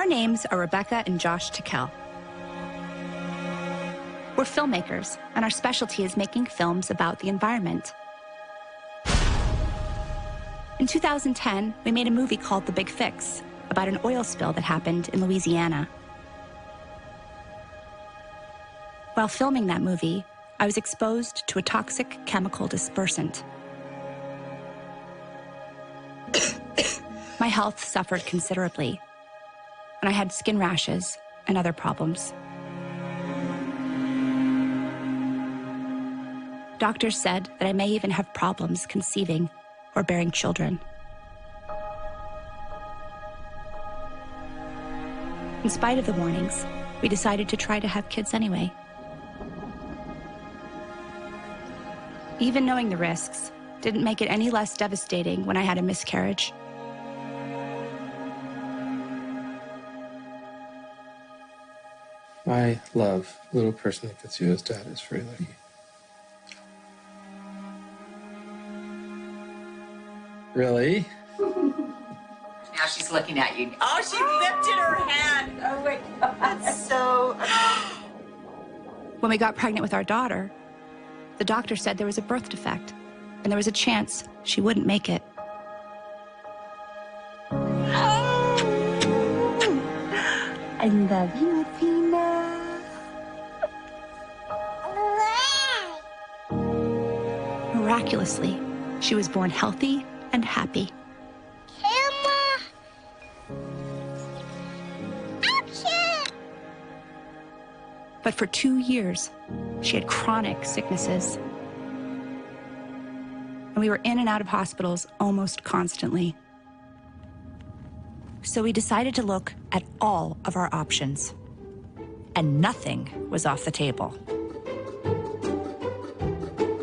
Our names are Rebecca and Josh Tickell. We're filmmakers, and our specialty is making films about the environment. In 2010, we made a movie called The Big Fix, about an oil spill that happened in Louisiana. While filming that movie, I was exposed to a toxic chemical dispersant. My health suffered considerably, and I had skin rashes and other problems. Doctors said that I may even have problems conceiving or bearing children. In spite of the warnings, we decided to try to have kids anyway. Even knowing the risks didn't make it any less devastating when I had a miscarriage. I love a little person that gets you as dad is very lucky. Really? Now she's looking at you. Oh, she lifted her hand. Oh my God. That's so... When we got pregnant with our daughter, the doctor said there was a birth defect, and there was a chance she wouldn't make it. I love you, Athena. Miraculously, she was born healthy and happy. But for 2 years, she had chronic sicknesses. And we were in and out of hospitals almost constantly. So we decided to look at all of our options. And nothing was off the table.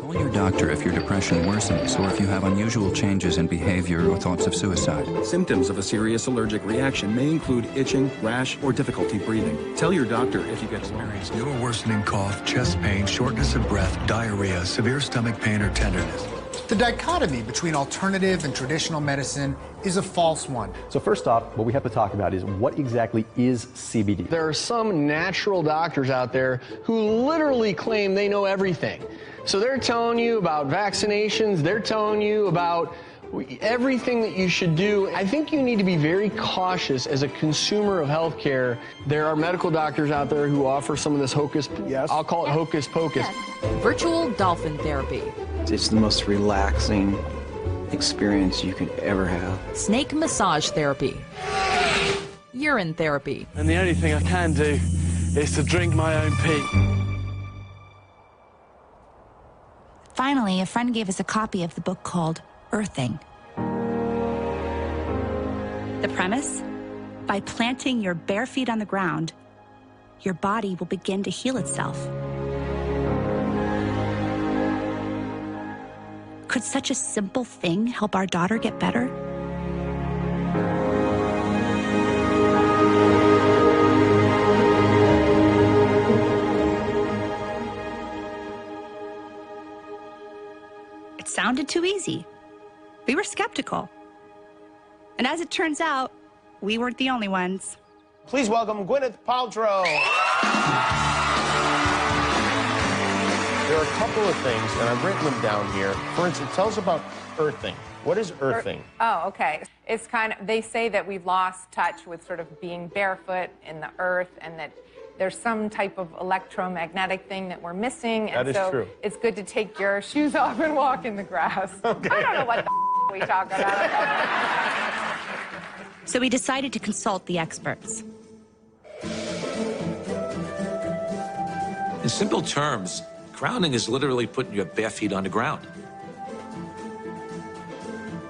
Call your doctor if your depression worsens or if you have unusual changes in behavior or thoughts of suicide. Symptoms of a serious allergic reaction may include itching, rash, or difficulty breathing. Tell your doctor if you experience new or worsening cough, chest pain, shortness of breath, diarrhea, severe stomach pain, or tenderness. The dichotomy between alternative and traditional medicine is a false one. So first off, what we have to talk about is what exactly is CBD? There are some natural doctors out there who literally claim they know everything. So they're telling you about vaccinations, they're telling you about everything that you should do. I think you need to be very cautious as a consumer of healthcare. There are medical doctors out there who offer some of this hocus, I'll call it hocus pocus. Virtual dolphin therapy. It's the most relaxing experience you can ever have. Snake massage therapy. Urine therapy. And the only thing I can do is to drink my own pee. Finally, a friend gave us a copy of the book called Earthing. The premise? By planting your bare feet on the ground, your body will begin to heal itself. Could such a simple thing help our daughter get better? It sounded too easy. We were skeptical. And as it turns out, we weren't the only ones. Please welcome Gwyneth Paltrow. There are a couple of things, and I've written them down here. For instance, tell us about earthing. What is earthing? Oh, okay. It's kind of, they say that we've lost touch with sort of being barefoot in the earth, and that there's some type of electromagnetic thing that we're missing. And that is so true. It's good to take your shoes off and walk in the grass. Okay. I don't know what the we talk about. So we decided to consult the experts. In simple terms, grounding is literally putting your bare feet on the ground.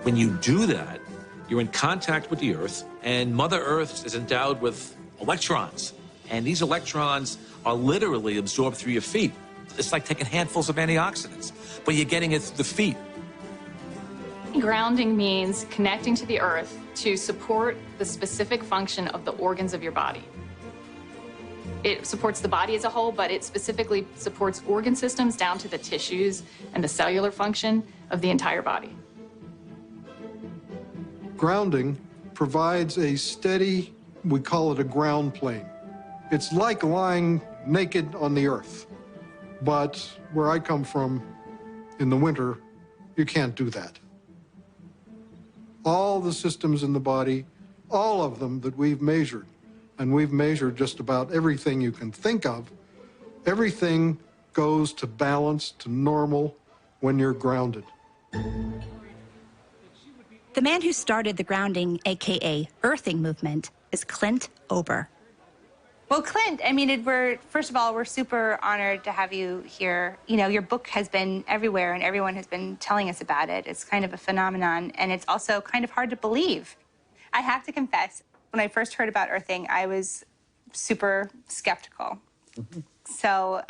When you do that, you're in contact with the earth, and Mother Earth is endowed with electrons. And these electrons are literally absorbed through your feet. It's like taking handfuls of antioxidants, but you're getting it through the feet. Grounding means connecting to the earth to support the specific function of the organs of your body. It supports the body as a whole, but it specifically supports organ systems down to the tissues and the cellular function of the entire body. Grounding provides a steady We call it a ground plane. It's like lying naked on the earth. But where I come from, in the winter, you can't do that. All the systems in the body, all of them that we've measured, and we've measured just about everything you can think of, everything goes to balance, to normal, when you're grounded. The man who started the grounding, AKA earthing movement, is Clint Ober. Well, Clint, I mean, first of all, we're super honored to have you here. You know, your book has been everywhere and everyone has been telling us about it. It's kind of a phenomenon, and it's also kind of hard to believe. I have to confess, when I first heard about earthing, I was super skeptical. Mm-hmm. So,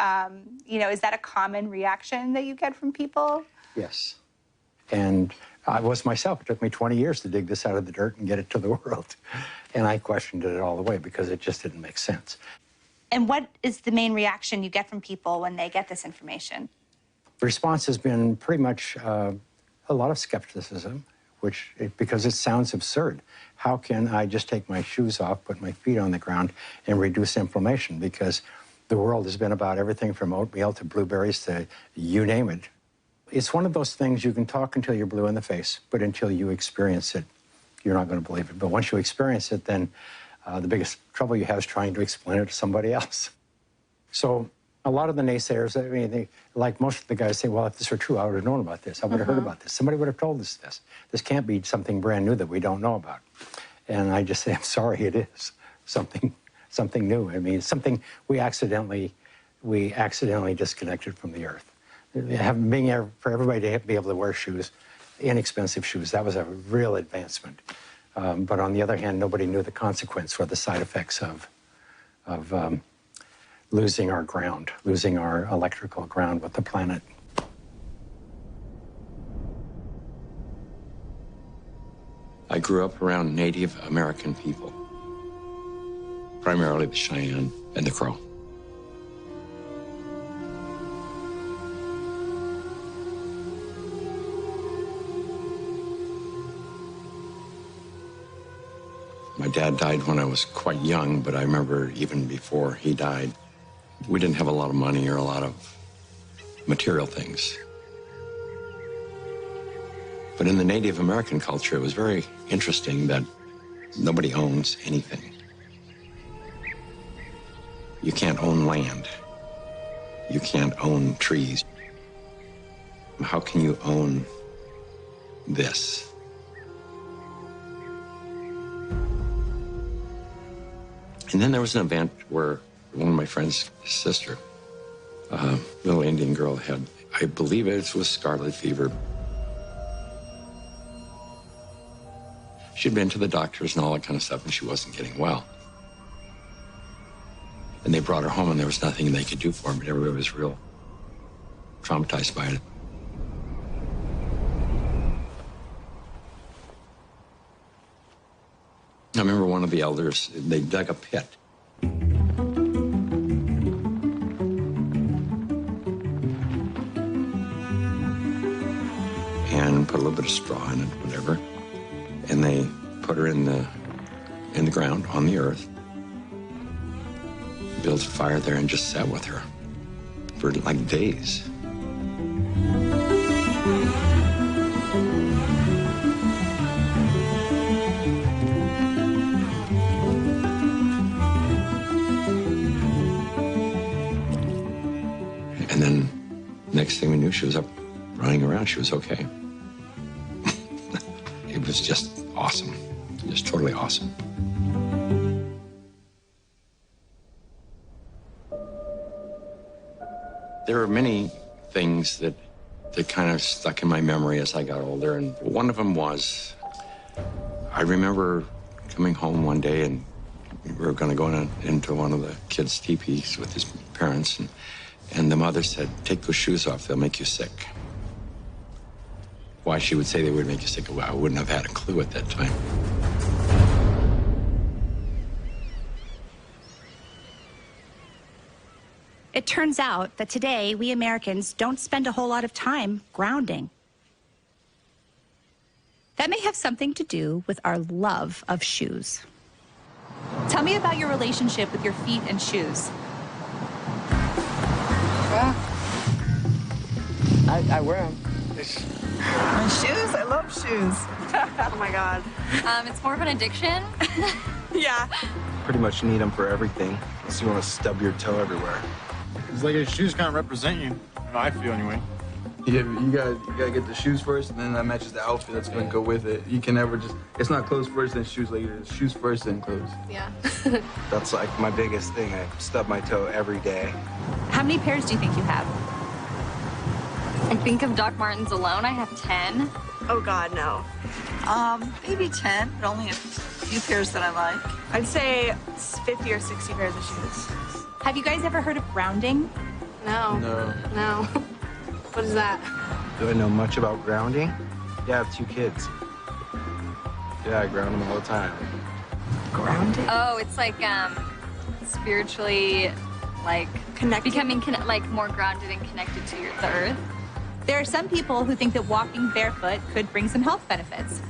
you know, is that a common reaction that you get from people? Yes. And I was myself. It took me 20 years to dig this out of the dirt and get it to the world. And I questioned it all the way because it just didn't make sense. And what is the main reaction you get from people when they get this information? The response has been pretty much a lot of skepticism, because it sounds absurd. How can I just take my shoes off, put my feet on the ground, and reduce inflammation? Because the world has been about everything from oatmeal to blueberries to you name it. It's one of those things you can talk until you're blue in the face, but until you experience it, you're not going to believe it. But once you experience it, then the biggest trouble you have is trying to explain it to somebody else. So a lot of the naysayers, I mean, like most of the guys say, well, if this were true, I would have known about this. I would have heard about this. Somebody would have told us this. This can't be something brand new that we don't know about. And I just say, I'm sorry, it is something new. I mean, it's something we accidentally disconnected from the earth. For everybody to be able to wear shoes, inexpensive shoes, that was a real advancement. But on the other hand, nobody knew the consequence or the side effects of losing our ground, losing our electrical ground with the planet. I grew up around Native American people, primarily the Cheyenne and the Crow. My dad died when I was quite young, but I remember even before he died, we didn't have a lot of money or a lot of material things. But in the Native American culture, it was very interesting that nobody owns anything. You can't own land. You can't own trees. How can you own this? And then there was an event where one of my friend's sister, a little Indian girl, had, I believe it was scarlet fever. She'd been to the doctors and all that kind of stuff, and she wasn't getting well. And they brought her home, and there was nothing they could do for her, but everybody was real traumatized by it. I remember one of the elders, they dug a pit. And put a little bit of straw in it, whatever. And they put her in the ground, on the earth. Built a fire there and just sat with her for like days. And then next thing we knew, she was up running around. She was okay. It was just awesome. Just totally awesome. There are many things that kind of stuck in my memory as I got older, and one of them was, I remember coming home one day, and we were going to go into one of the kids' teepees with his parents, and the mother said, "Take those shoes off, they'll make you sick." Why she would say they would make you sick, well, I wouldn't have had a clue at that time. It turns out that today we Americans don't spend a whole lot of time grounding. That may have something to do with our love of shoes. Tell me about your relationship with your feet and shoes. I wear them. My shoes? I love shoes. Oh my God. It's more of an addiction. Yeah. Pretty much need them for everything, unless you want to stub your toe everywhere. It's like your shoes kind of represent you. I feel anyway. Yeah, you gotta get the shoes first, and then that matches the outfit that's gonna go with it. You can never just, it's not clothes first, then shoes later. It's shoes first, then clothes. Yeah. That's like my biggest thing. I stub my toe every day. How many pairs do you think you have? I think of Doc Martens alone, I have 10. Oh God, no. Maybe 10, but only a few pairs that I like. I'd say 50 or 60 pairs of shoes. Have you guys ever heard of grounding? No. No. What is that? Do I know much about grounding? Yeah, I have 2 kids. Yeah, I ground them all the time. Grounding? Oh, it's like spiritually, like becoming like more grounded and connected to the earth. There are some people who think that walking barefoot could bring some health benefits.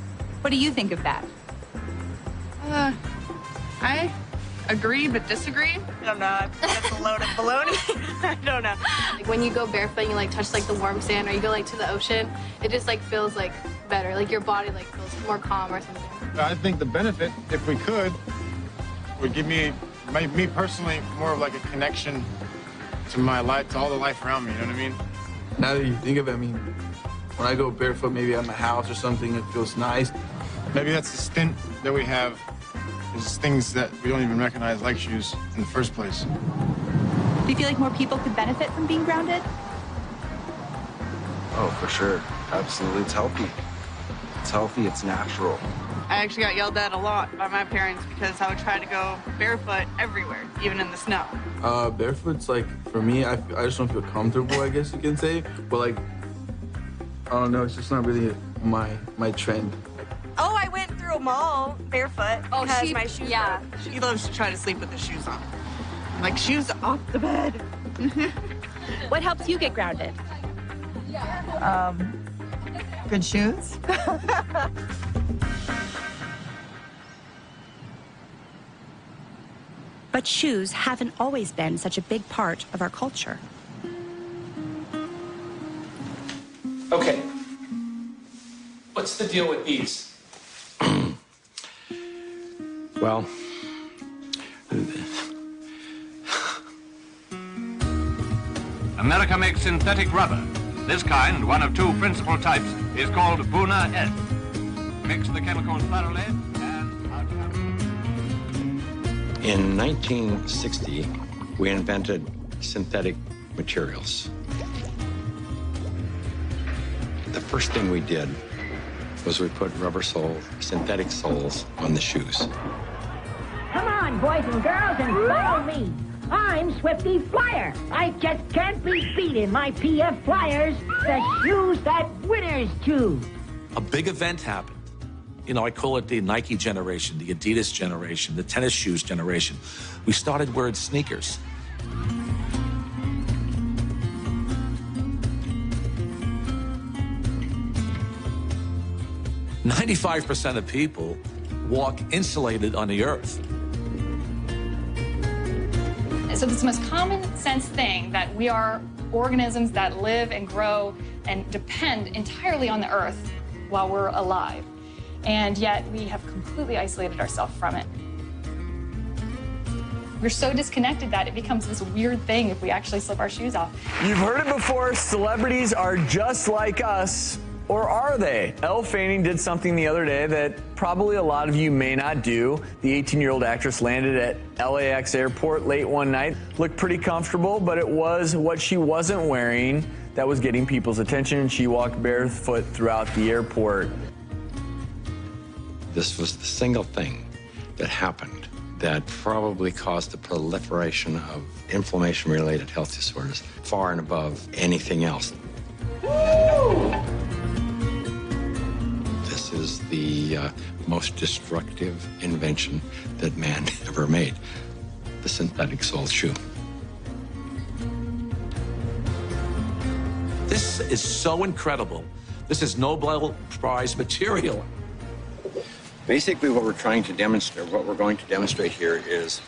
What do you think of that? I agree but disagree. I don't know. That's a load of baloney. I don't know. Like when you go barefoot and you like touch like the warm sand or you go like to the ocean, it just like feels like better. Like your body like feels more calm or something. I think the benefit, if we could, would give me personally, more of like a connection to my life, to all the life around me, you know what I mean? Now that you think of it, I mean, when I go barefoot, maybe at my house or something, it feels nice. Maybe that's the stint that we have, is things that we don't even recognize like shoes in the first place. Do you feel like more people could benefit from being grounded? Oh, for sure. Absolutely. It's healthy. It's healthy. It's natural. I actually got yelled at a lot by my parents because I would try to go barefoot everywhere, even in the snow. Barefoot's like, for me, I just don't feel comfortable, I guess you can say. But like, I don't know, it's just not really my trend. Oh, I went through a mall barefoot because my shoes yeah. broke. She loves to try to sleep with the shoes on. Like, shoes off the bed. What helps you get grounded? Good shoes. But shoes haven't always been such a big part of our culture. Okay. What's the deal with these? Well, America makes synthetic rubber. This kind, one of 2 principal types, is called Buna S. Mix the chemicals thoroughly in 1960, we invented synthetic materials. The first thing we did was we put rubber soles, synthetic soles on the shoes. Come on, boys and girls, and follow me. I'm Swifty Flyer. I just can't be beat in my PF Flyers, the shoes that winners choose. A big event happened. You know, I call it the Nike generation, the Adidas generation, the tennis shoes generation. We started wearing sneakers. "95% of people walk insulated on the earth." So it's the most common sense thing that we are organisms that live and grow and depend entirely on the earth while we're alive. And yet we have completely isolated ourselves from it. We're so disconnected that it becomes this weird thing if we actually slip our shoes off. You've heard it before, celebrities are just like us. Or are they? Elle Fanning did something the other day that probably a lot of you may not do. The 18-year-old actress landed at LAX airport late one night. Looked pretty comfortable, but it was what she wasn't wearing that was getting people's attention. She walked barefoot throughout the airport. This was the single thing that happened that probably caused the proliferation of inflammation-related health disorders far and above anything else. This is the most destructive invention that man ever made, the synthetic sole shoe. This is so incredible. This is Nobel Prize material. Basically, what we're trying to demonstrate, what we're going to demonstrate here is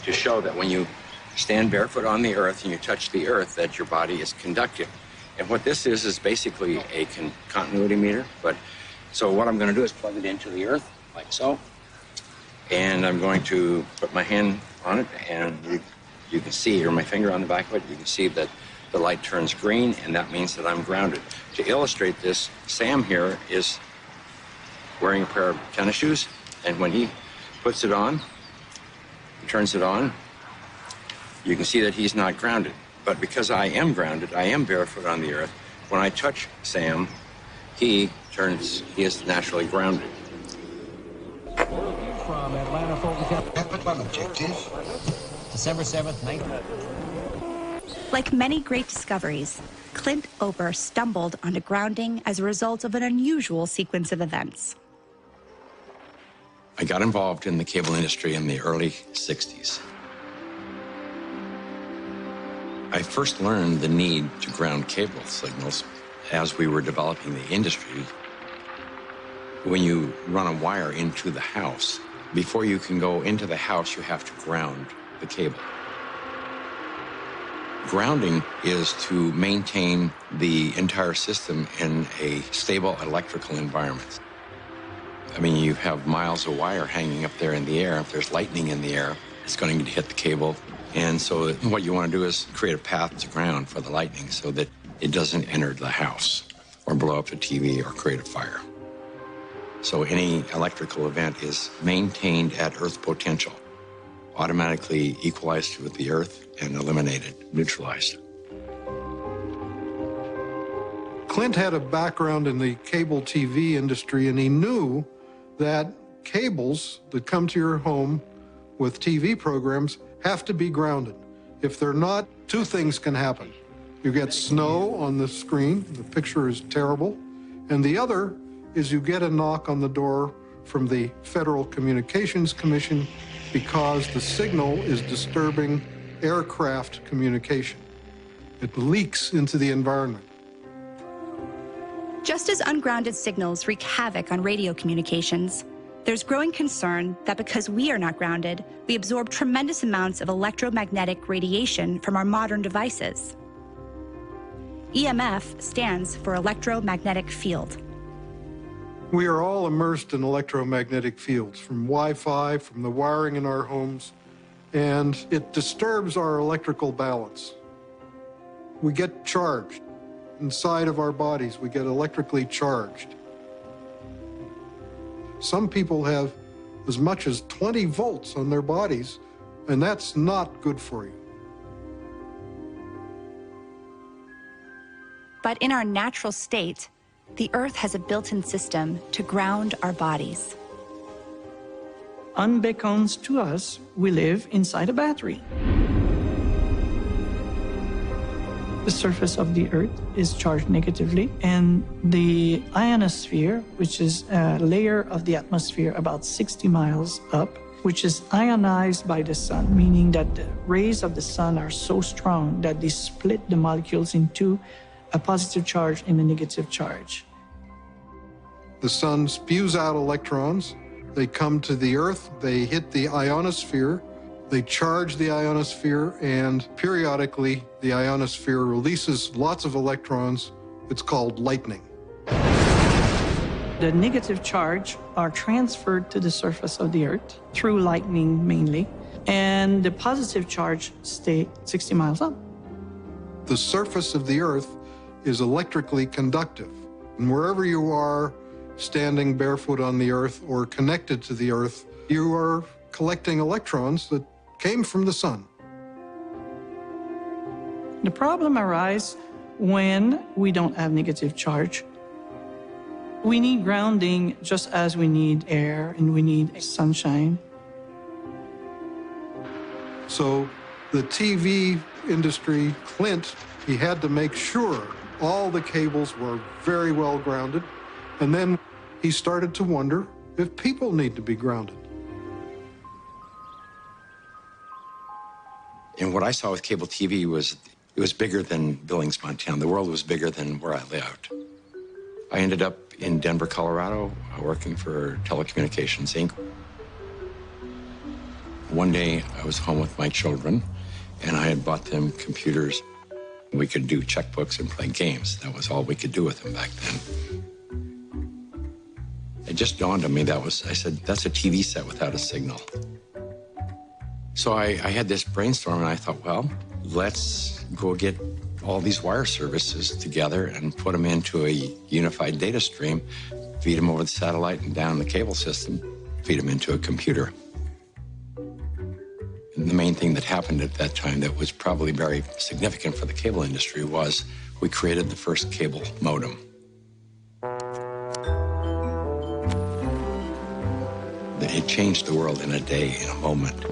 to show that when you stand barefoot on the earth and you touch the earth, that your body is conductive. And what this is basically a continuity meter. So what I'm going to do is plug it into the earth, like so. And I'm going to put my hand on it, and you can see, or my finger on the back of it, you can see that the light turns green, and that means that I'm grounded. To illustrate this, Sam here is wearing a pair of tennis shoes, and when he puts it on, he turns it on, you can see that he's not grounded. But because I am grounded, I am barefoot on the earth, when I touch Sam, he is naturally grounded. From Atlanta, Fulton objective, December 7th, 19... Like many great discoveries, Clint Ober stumbled onto grounding as a result of an unusual sequence of events. I got involved in the cable industry in the early 60s. I first learned the need to ground cable signals as we were developing the industry. When you run a wire into the house, before you can go into the house, you have to ground the cable. Grounding is to maintain the entire system in a stable electrical environment. I mean, you have miles of wire hanging up there in the air. If there's lightning in the air, it's going to hit the cable. And so what you want to do is create a path to ground for the lightning so that it doesn't enter the house or blow up the TV or create a fire. So any electrical event is maintained at earth potential, automatically equalized with the earth and eliminated, neutralized. Clint had a background in the cable TV industry, and he knew that cables that come to your home with TV programs have to be grounded. If they're not, two things can happen. You get snow on the screen, the picture is terrible, and the other is you get a knock on the door from the Federal Communications Commission because the signal is disturbing aircraft communication. It leaks into the environment. Just as ungrounded signals wreak havoc on radio communications, there's growing concern that because we are not grounded, we absorb tremendous amounts of electromagnetic radiation from our modern devices. EMF stands for electromagnetic field. We are all immersed in electromagnetic fields, from Wi-Fi, from the wiring in our homes, and it disturbs our electrical balance. We get charged. Inside of our bodies, we get electrically charged. Some people have as much as 20 volts on their bodies, and that's not good for you. But in our natural state, the Earth has a built-in system to ground our bodies. Unbeknownst to us, we live inside a battery. The surface of the Earth is charged negatively, and the ionosphere, which is a layer of the atmosphere about 60 miles up, which is ionized by the sun, meaning that the rays of the sun are so strong that they split the molecules into a positive charge and a negative charge. The sun spews out electrons. They come to the Earth, they hit the ionosphere, they charge the ionosphere, and periodically the ionosphere releases lots of electrons. It's called lightning. The negative charge are transferred to the surface of the Earth through lightning mainly, and the positive charge stay 60 miles up. The surface of the Earth is electrically conductive, and wherever you are, standing barefoot on the Earth or connected to the Earth, you are collecting electrons that came from the sun. The problem arises when we don't have negative charge. We need grounding just as we need air and we need sunshine. So the TV industry, Clint, he had to make sure all the cables were very well grounded, and then he started to wonder if people need to be grounded. And what I saw with cable TV was, it was bigger than Billings, Montana. The world was bigger than where I lived. I ended up in Denver, Colorado, working for Telecommunications Inc. One day, I was home with my children, and I had bought them computers. We could do checkbooks and play games. That was all we could do with them back then. It just dawned on me I said, that's a TV set without a signal. So I had this brainstorm, and I thought, well, let's go get all these wire services together and put them into a unified data stream, feed them over the satellite and down the cable system, feed them into a computer. And the main thing that happened at that time that was probably very significant for the cable industry was we created the first cable modem. It changed the world in a day, in a moment.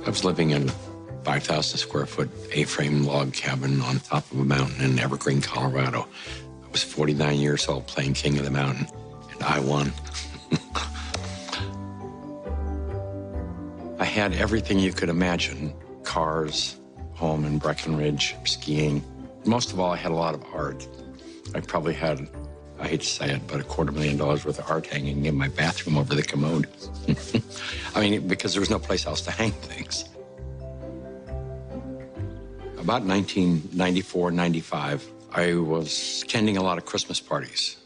I was living in a 5,000 square foot A-frame log cabin on top of a mountain in Evergreen, Colorado. I was 49 years old playing King of the Mountain, and I won. I had everything you could imagine: cars, home in Breckenridge, skiing. Most of all, I had a lot of art. I probably had, I hate to say it, but $250,000 worth of art hanging in my bathroom over the commode. I mean, because there was no place else to hang things. About 1994, 95, I was attending a lot of Christmas parties,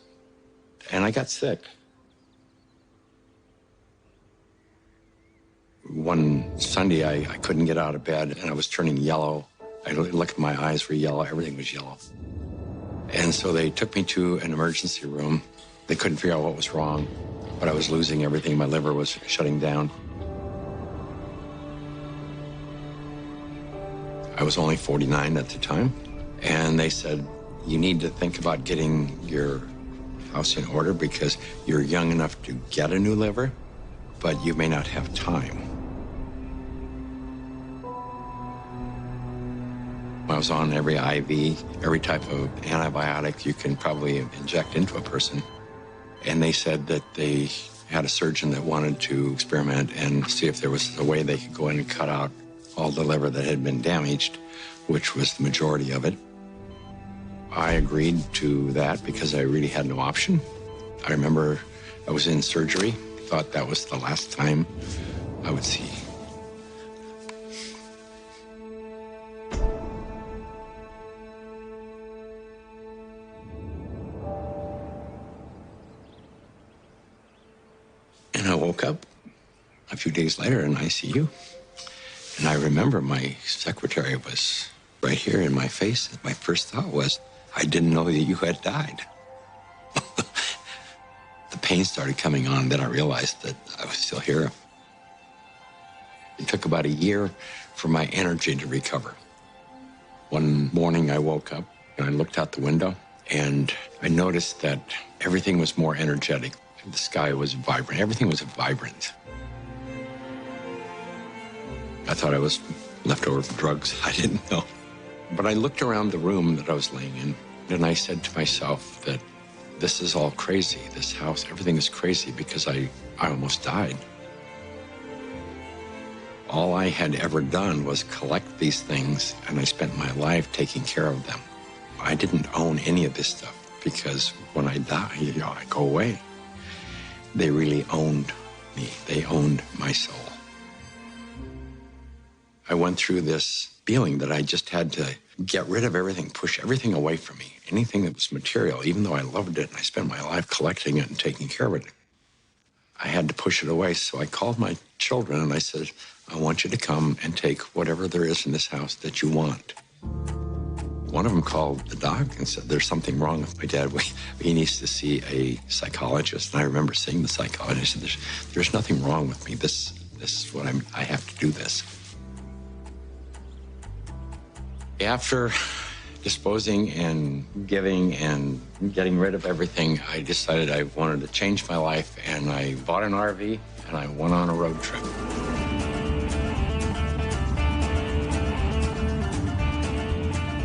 and I got sick. One Sunday, I couldn't get out of bed, and I was turning yellow. I looked at my eyes were yellow, everything was yellow. And so they took me to an emergency room. They couldn't figure out what was wrong, but I was losing everything. My liver was shutting down. I was only 49 at the time, and they said, you need to think about getting your house in order because you're young enough to get a new liver, but you may not have time. I was on every IV, every type of antibiotic you can probably inject into a person. And they said that they had a surgeon that wanted to experiment and see if there was a way they could go in and cut out all the liver that had been damaged, which was the majority of it. I agreed to that because I really had no option. I remember I was in surgery, thought that was the last time I would see. And I woke up a few days later in ICU. And I remember my secretary was right here in my face. And my first thought was, I didn't know that you had died. The pain started coming on, then I realized that I was still here. It took about a year for my energy to recover. One morning I woke up and I looked out the window and I noticed that everything was more energetic. The sky was vibrant. Everything was vibrant. I thought I was left over from drugs. I didn't know. But I looked around the room that I was laying in, and I said to myself that this is all crazy. This house, everything is crazy because I almost died. All I had ever done was collect these things, and I spent my life taking care of them. I didn't own any of this stuff because when I die, I go away. They really owned me. They owned my soul. I went through this feeling that I just had to get rid of everything, push everything away from me, anything that was material, even though I loved it and I spent my life collecting it and taking care of it. I had to push it away, so I called my children and I said, I want you to come and take whatever there is in this house that you want. One of them called the doc and said, there's something wrong with my dad. He needs to see a psychologist. And I remember seeing the psychologist and said, there's nothing wrong with me. This is what I have to do this. After disposing and giving and getting rid of everything, I decided I wanted to change my life, and I bought an RV and I went on a road trip.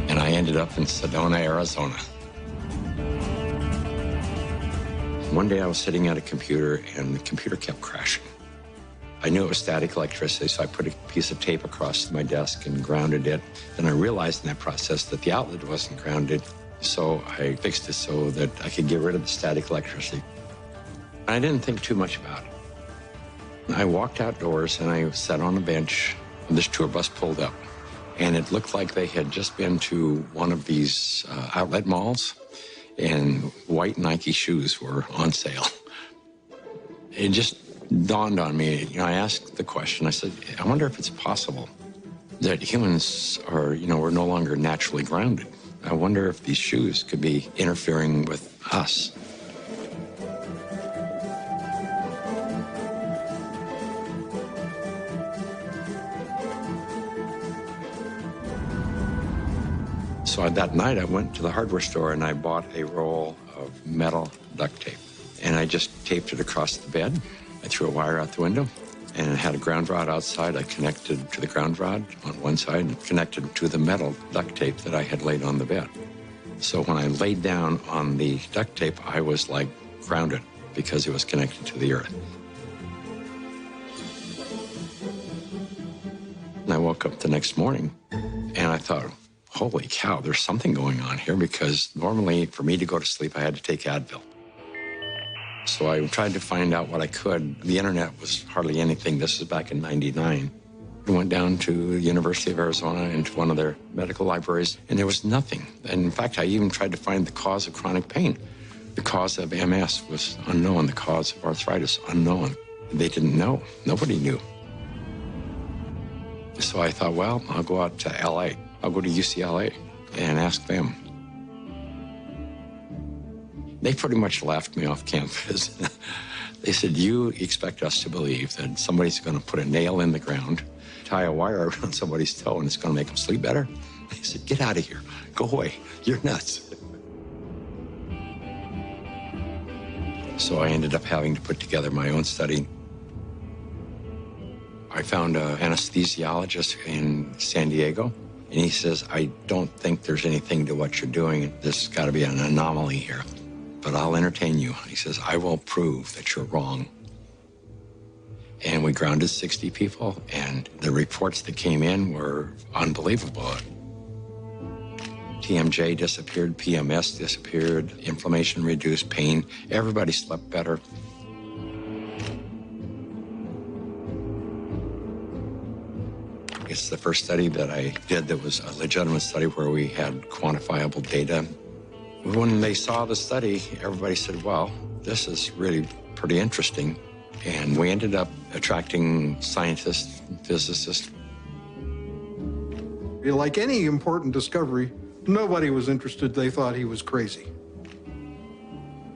And I ended up in Sedona, Arizona. One day I was sitting at a computer and the computer kept crashing. I knew it was static electricity, so I put a piece of tape across my desk and grounded it. Then I realized in that process that the outlet wasn't grounded, so I fixed it so that I could get rid of the static electricity. I didn't think too much about it. I walked outdoors and I sat on a bench, and this tour bus pulled up. And it looked like they had just been to one of these outlet malls, and white Nike shoes were on sale. It just dawned on me, I asked the question, I said, I wonder if it's possible that humans are, we're no longer naturally grounded. I wonder if these shoes could be interfering with us. So that night I went to the hardware store and I bought a roll of metal duct tape. And I just taped it across the bed. I threw a wire out the window and it had a ground rod outside. I connected to the ground rod on one side and connected to the metal duct tape that I had laid on the bed. So when I laid down on the duct tape, I was like grounded because it was connected to the earth. And I woke up the next morning and I thought, holy cow, there's something going on here, because normally for me to go to sleep, I had to take Advil. So I tried to find out what I could. The internet was hardly anything. This is back in '99. I went down to the University of Arizona into one of their medical libraries, and there was nothing. And in fact, I even tried to find the cause of chronic pain. The cause of MS was unknown. The cause of arthritis, unknown. They didn't know. Nobody knew. So I thought, well, I'll go out to LA. I'll go to UCLA and ask them. They pretty much laughed me off campus. They said, you expect us to believe that somebody's going to put a nail in the ground, tie a wire around somebody's toe, and it's going to make them sleep better? They said, get out of here. Go away. You're nuts. So I ended up having to put together my own study. I found an anesthesiologist in San Diego. And he says, I don't think there's anything to what you're doing. There's got to be an anomaly here. But I'll entertain you. He says, I will prove that you're wrong. And we grounded 60 people, and the reports that came in were unbelievable. TMJ disappeared, PMS disappeared, inflammation reduced, pain. Everybody slept better. It's the first study that I did that was a legitimate study where we had quantifiable data. When they saw the study, everybody said, well, this is really pretty interesting. And we ended up attracting scientists, physicists. Like any important discovery, nobody was interested. They thought he was crazy.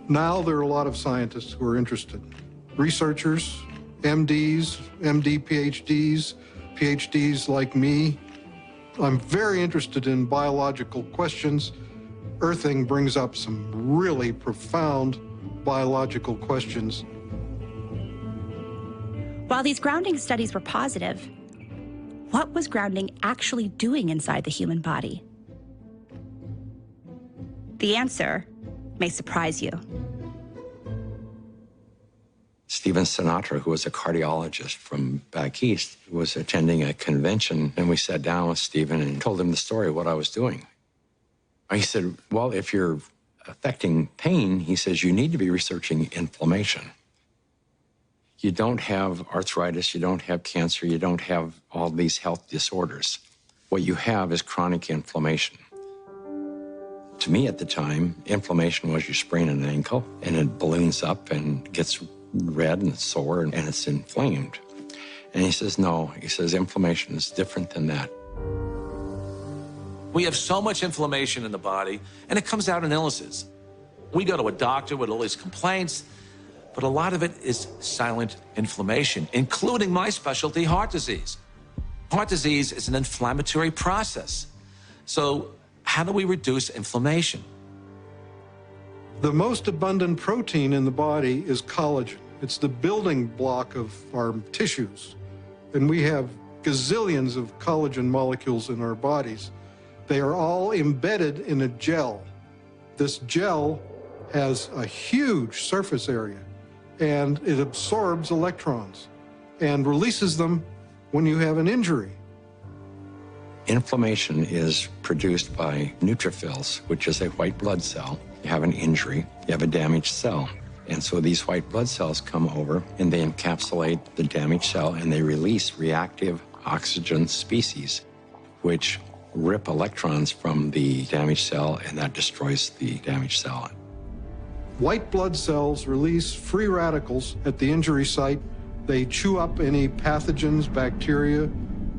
Now there are a lot of scientists who are interested. Researchers, MDs, MD PhDs, PhDs like me. I'm very interested in biological questions. Earthing brings up some really profound biological questions. While these grounding studies were positive, what was grounding actually doing inside the human body? The answer may surprise you. Stephen Sinatra, who was a cardiologist from back east, was attending a convention, and we sat down with Stephen and told him the story of what I was doing. He said, well, if you're affecting pain, he says, you need to be researching inflammation. You don't have arthritis, you don't have cancer, you don't have all these health disorders. What you have is chronic inflammation. To me at the time, inflammation was you sprain an ankle and it balloons up and gets red and sore and it's inflamed. And he says, no, he says, inflammation is different than that. We have so much inflammation in the body, and it comes out in illnesses. We go to a doctor with all these complaints, but a lot of it is silent inflammation, including my specialty, heart disease. Heart disease is an inflammatory process. So how do we reduce inflammation? The most abundant protein in the body is collagen. It's the building block of our tissues. And we have gazillions of collagen molecules in our bodies. They are all embedded in a gel. This gel has a huge surface area, and it absorbs electrons. and releases them when you have an injury. Inflammation is produced by neutrophils, which is a white blood cell. You have an injury, you have a damaged cell. And so these white blood cells come over and they encapsulate the damaged cell and they release reactive oxygen species, which rip electrons from the damaged cell, and that destroys the damaged cell. White blood cells release free radicals at the injury site. They chew up any pathogens, bacteria,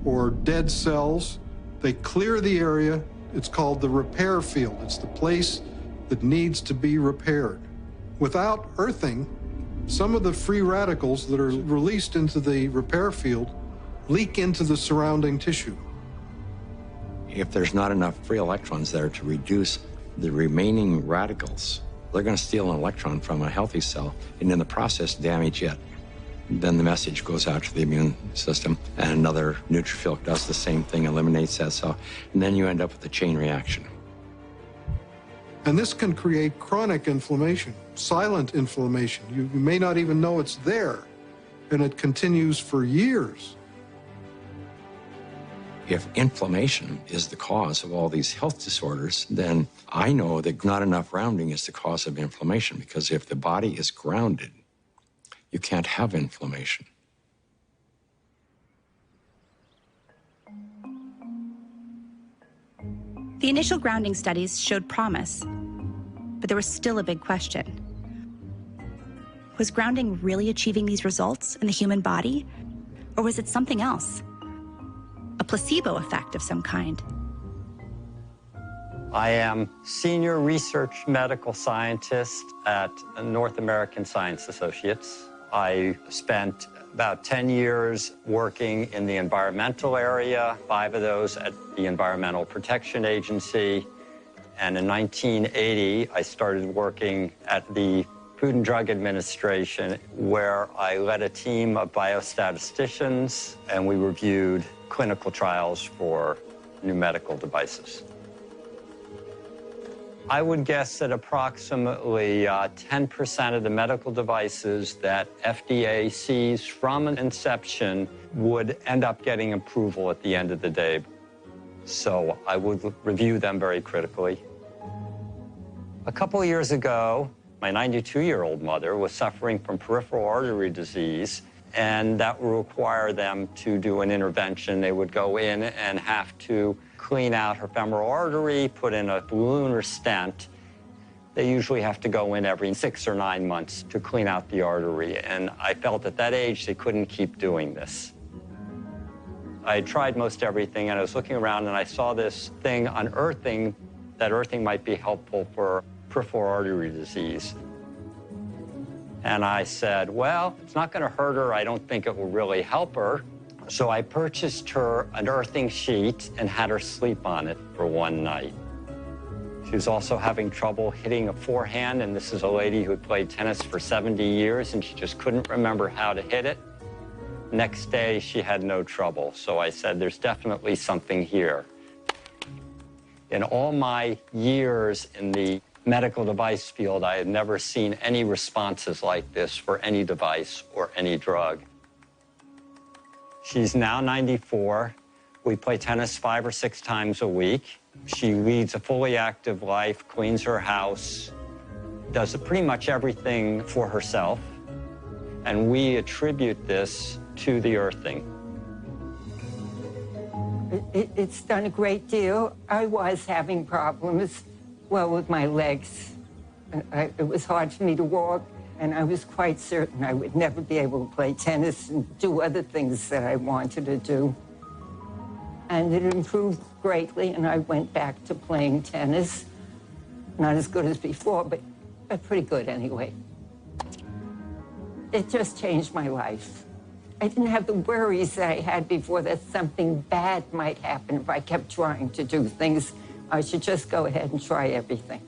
or dead cells. They clear the area. It's called the repair field. It's the place that needs to be repaired. Without earthing, some of the free radicals that are released into the repair field leak into the surrounding tissue. If there's not enough free electrons there to reduce the remaining radicals, they're going to steal an electron from a healthy cell and in the process damage it. Then the message goes out to the immune system and another neutrophil does the same thing, eliminates that cell, and then you end up with a chain reaction. And this can create chronic inflammation, silent inflammation. You may not even know it's there, and it continues for years. If inflammation is the cause of all these health disorders, then I know that not enough grounding is the cause of inflammation, because if the body is grounded, you can't have inflammation. The initial grounding studies showed promise, but there was still a big question. Was grounding really achieving these results in the human body, or was it something else? A placebo effect of some kind? I am Senior Research Medical Scientist at North American Science Associates. I spent about 10 years working in the environmental area, 5 of those at the Environmental Protection Agency. And in 1980, I started working at the Food and Drug Administration, where I led a team of biostatisticians, and we reviewed clinical trials for new medical devices. I would guess that approximately 10% of the medical devices that FDA sees from inception would end up getting approval at the end of the day. So I would review them very critically. A couple of years ago, my 92-year-old mother was suffering from peripheral artery disease, and that would require them to do an intervention. They would go in and have to clean out her femoral artery, put in a balloon or stent. They usually have to go in every 6 or 9 months to clean out the artery, and I felt at that age they couldn't keep doing this. I tried most everything, and I was looking around and I saw this thing on earthing, that earthing might be helpful for peripheral artery disease. And I said, well, it's not going to hurt her. I don't think it will really help her. So I purchased her an earthing sheet and had her sleep on it for one night. She was also having trouble hitting a forehand, and this is a lady who had played tennis for 70 years, and she just couldn't remember how to hit it. Next day, she had no trouble. So I said, there's definitely something here. In all my years in the medical device field, I had never seen any responses like this for any device or any drug. She's now 94. We play tennis 5 or 6 times a week. She leads a fully active life, cleans her house, does pretty much everything for herself. And we attribute this to the earthing. It's done a great deal. I was having problems, well, with my legs. It was hard for me to walk, and I was quite certain I would never be able to play tennis and do other things that I wanted to do. And it improved greatly, and I went back to playing tennis. Not as good as before, but pretty good anyway. It just changed my life. I didn't have the worries that I had before that something bad might happen if I kept trying to do things. I should just go ahead and try everything.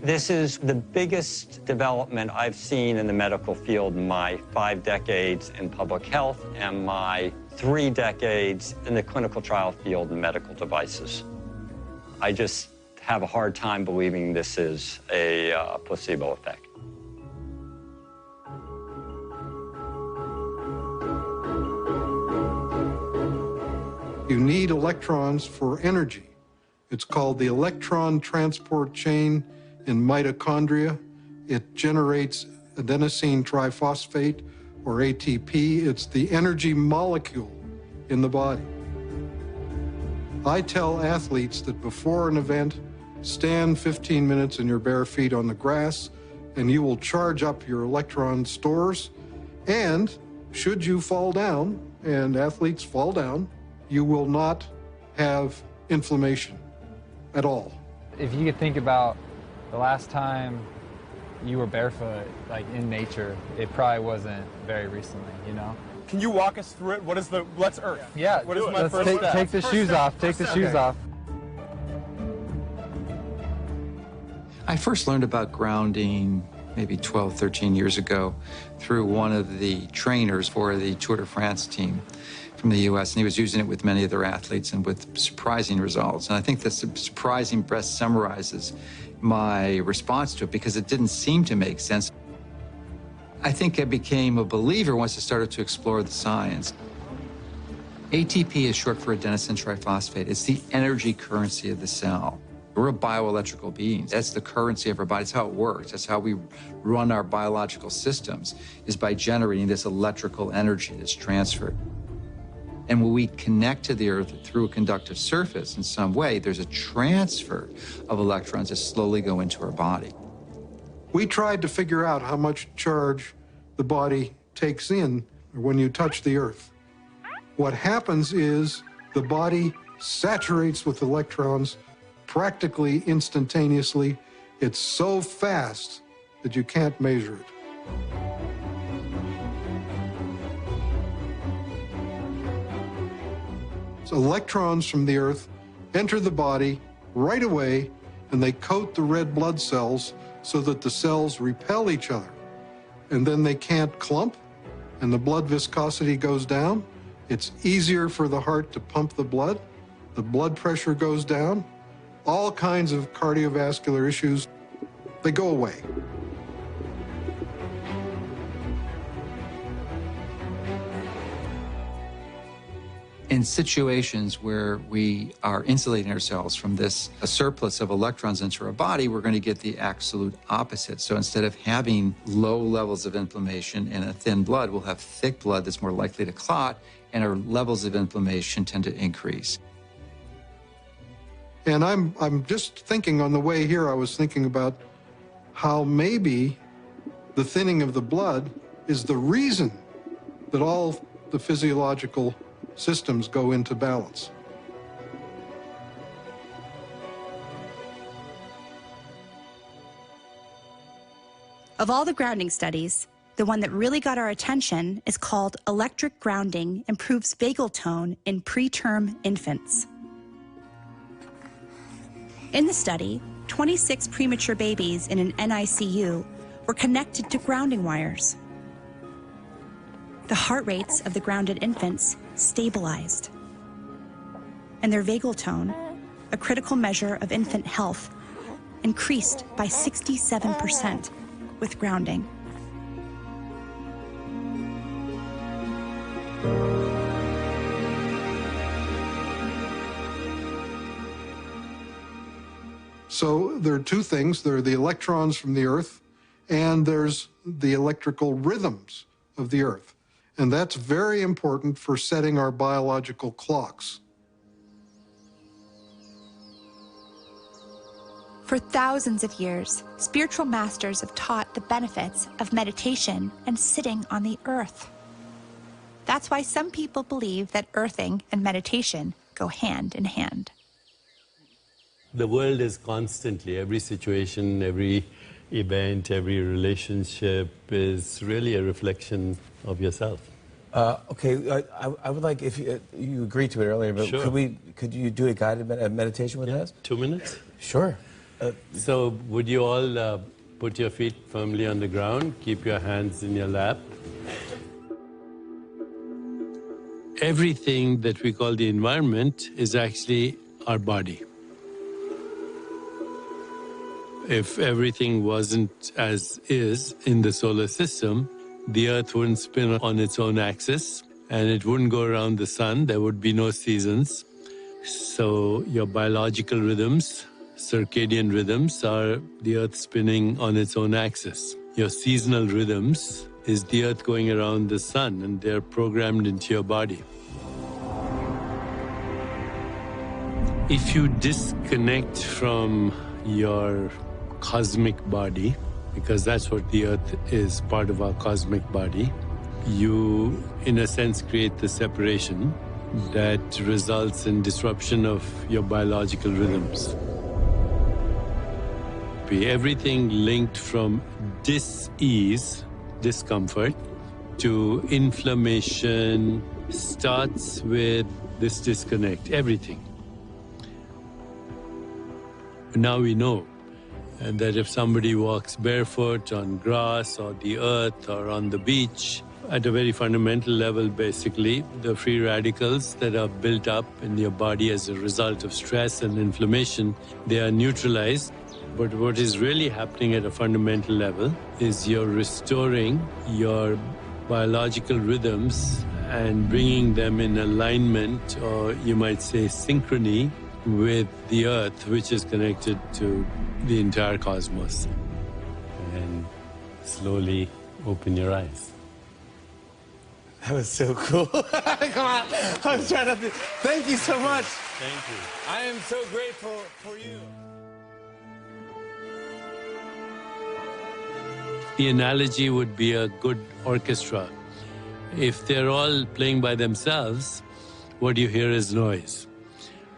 This is the biggest development I've seen in the medical field in my 5 decades in public health and my 3 decades in the clinical trial field in medical devices. I just have a hard time believing this is a placebo effect. You need electrons for energy. It's called the electron transport chain in mitochondria. It generates adenosine triphosphate, or ATP. It's the energy molecule in the body. I tell athletes that before an event, stand 15 minutes in your bare feet on the grass, and you will charge up your electron stores. And should you fall down, and athletes fall down, you will not have inflammation at all. If you could think about the last time you were barefoot, like in nature, it probably wasn't very recently, you know? Can you walk us through it? What is the, let's Earth. Yeah, what is my let's first step? Take the shoes off, take the shoes off. I first learned about grounding maybe 12, 13 years ago through one of the trainers for the Tour de France team from the U.S., and he was using it with many of their athletes and with surprising results. And I think this surprising best summarizes my response to it because it didn't seem to make sense. I think I became a believer once I started to explore the science. ATP is short for adenosine triphosphate. It's the energy currency of the cell. We're a bioelectrical being. That's the currency of our body. That's how it works. That's how we run our biological systems, is by generating this electrical energy that's transferred. And when we connect to the Earth through a conductive surface in some way, there's a transfer of electrons that slowly go into our body. We tried to figure out how much charge the body takes in when you touch the Earth. What happens is the body saturates with electrons practically instantaneously. It's so fast that you can't measure it. So electrons from the Earth enter the body right away, and they coat the red blood cells so that the cells repel each other. And then they can't clump, and the blood viscosity goes down. It's easier for the heart to pump the blood pressure goes down. All kinds of cardiovascular issues, they go away. In situations where we are insulating ourselves from this a surplus of electrons into our body, we're going to get the absolute opposite. So instead of having low levels of inflammation and a thin blood, we'll have thick blood that's more likely to clot, and our levels of inflammation tend to increase. And I'm just thinking on the way here, I was thinking about how maybe the thinning of the blood is the reason that all the physiological systems go into balance. Of all the grounding studies, the one that really got our attention is called Electric Grounding Improves Vagal Tone in Preterm Infants. In the study, 26 premature babies in an NICU were connected to grounding wires. The heart rates of the grounded infants stabilized, and their vagal tone, a critical measure of infant health, increased by 67% with grounding. So there are two things. There are the electrons from the Earth, and there's the electrical rhythms of the Earth. And that's very important for setting our biological clocks. For thousands of years, spiritual masters have taught the benefits of meditation and sitting on the earth. That's why some people believe that earthing and meditation go hand in hand. The world is constantly, every situation, every event, every relationship is really a reflection of yourself. Okay, I would like, if you agreed to it earlier, but Sure. could you do a guided meditation with us? 2 minutes? Sure. So would you all put your feet firmly on the ground, keep your hands in your lap. Everything that we call the environment is actually our body. If everything wasn't as is in the solar system, the Earth wouldn't spin on its own axis, and it wouldn't go around the sun. There would be no seasons. So your biological rhythms, circadian rhythms, are the Earth spinning on its own axis. Your seasonal rhythms is the Earth going around the sun, and they're programmed into your body. If you disconnect from your cosmic body, because that's what the Earth is, part of our cosmic body, you, in a sense, create the separation that results in disruption of your biological rhythms. Everything linked from dis-ease, discomfort, to inflammation starts with this disconnect, everything. Now we know that if somebody walks barefoot on grass or the earth or on the beach, at a very fundamental level, basically, the free radicals that are built up in your body as a result of stress and inflammation, they are neutralized. But what is really happening at a fundamental level is you're restoring your biological rhythms and bringing them in alignment, or you might say synchrony, with the Earth, which is connected to the entire cosmos. And slowly open your eyes. That was so cool. Come on. I was trying to... Thank you so much. Thank you. I am so grateful for you. The analogy would be a good orchestra. If they're all playing by themselves, what you hear is noise.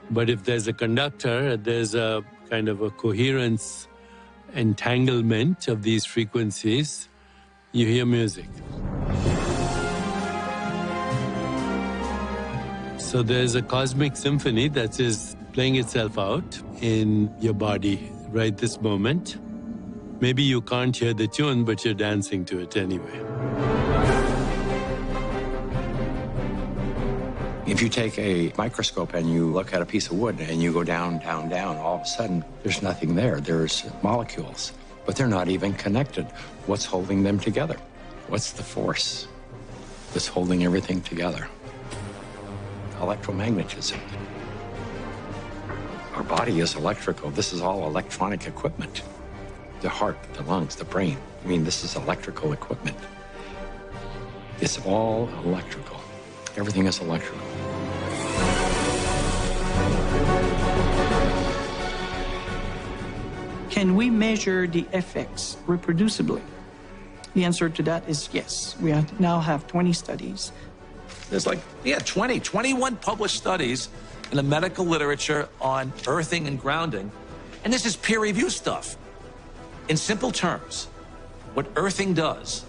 But if there's a conductor, there's a kind of a coherence, entanglement of these frequencies, you hear music. So there's a cosmic symphony that is playing itself out in your body right this moment. Maybe you can't hear the tune, but you're dancing to it anyway. If you take a microscope and you look at a piece of wood and you go down, down, down, all of a sudden, there's nothing there. There's molecules, but they're not even connected. What's holding them together? What's the force that's holding everything together? Electromagnetism. Our body is electrical. This is all electronic equipment. The heart, the lungs, the brain. I mean, this is electrical equipment. It's all electrical. Everything is electrical. Can we measure the effects reproducibly? The answer to that is yes. We now have 20 studies. There's 21 published studies in the medical literature on earthing and grounding. And this is peer-reviewed stuff. In simple terms, what earthing does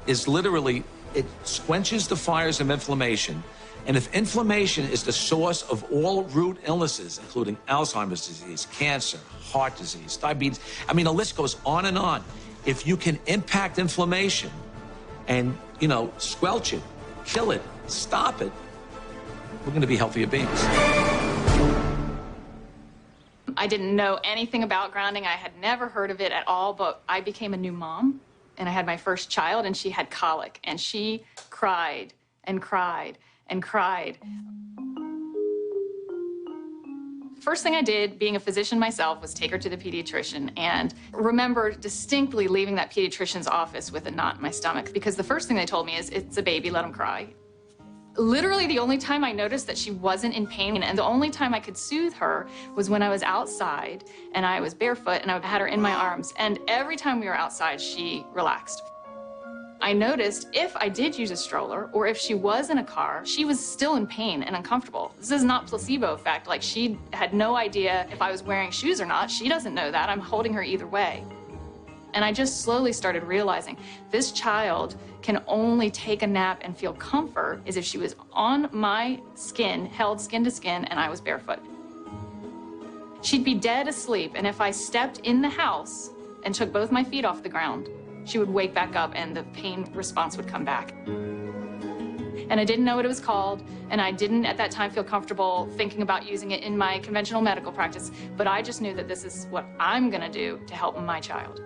is literally, it quenches the fires of inflammation. And if inflammation is the source of all root illnesses, including Alzheimer's disease, cancer, heart disease, diabetes, I mean, the list goes on and on. If you can impact inflammation and, squelch it, kill it, stop it, we're going to be healthier beings. I didn't know anything about grounding. I had never heard of it at all, but I became a new mom, and I had my first child, and she had colic, and she cried and cried and cried. First thing I did, being a physician myself, was take her to the pediatrician, and remember distinctly leaving that pediatrician's office with a knot in my stomach, because the first thing they told me is, it's a baby, let him cry. Literally the only time I noticed that she wasn't in pain, and the only time I could soothe her, was when I was outside and I was barefoot and I had her in my arms. And every time we were outside, she relaxed. I noticed if I did use a stroller or if she was in a car, she was still in pain and uncomfortable. This is not placebo effect. Like, she had no idea if I was wearing shoes or not. She doesn't know that. I'm holding her either way. And I just slowly started realizing this child can only take a nap and feel comfort is if she was on my skin, held skin to skin, and I was barefoot. She'd be dead asleep, and if I stepped in the house and took both my feet off the ground, she would wake back up and the pain response would come back. And I didn't know what it was called, and I didn't at that time feel comfortable thinking about using it in my conventional medical practice, but I just knew that this is what I'm gonna do to help my child.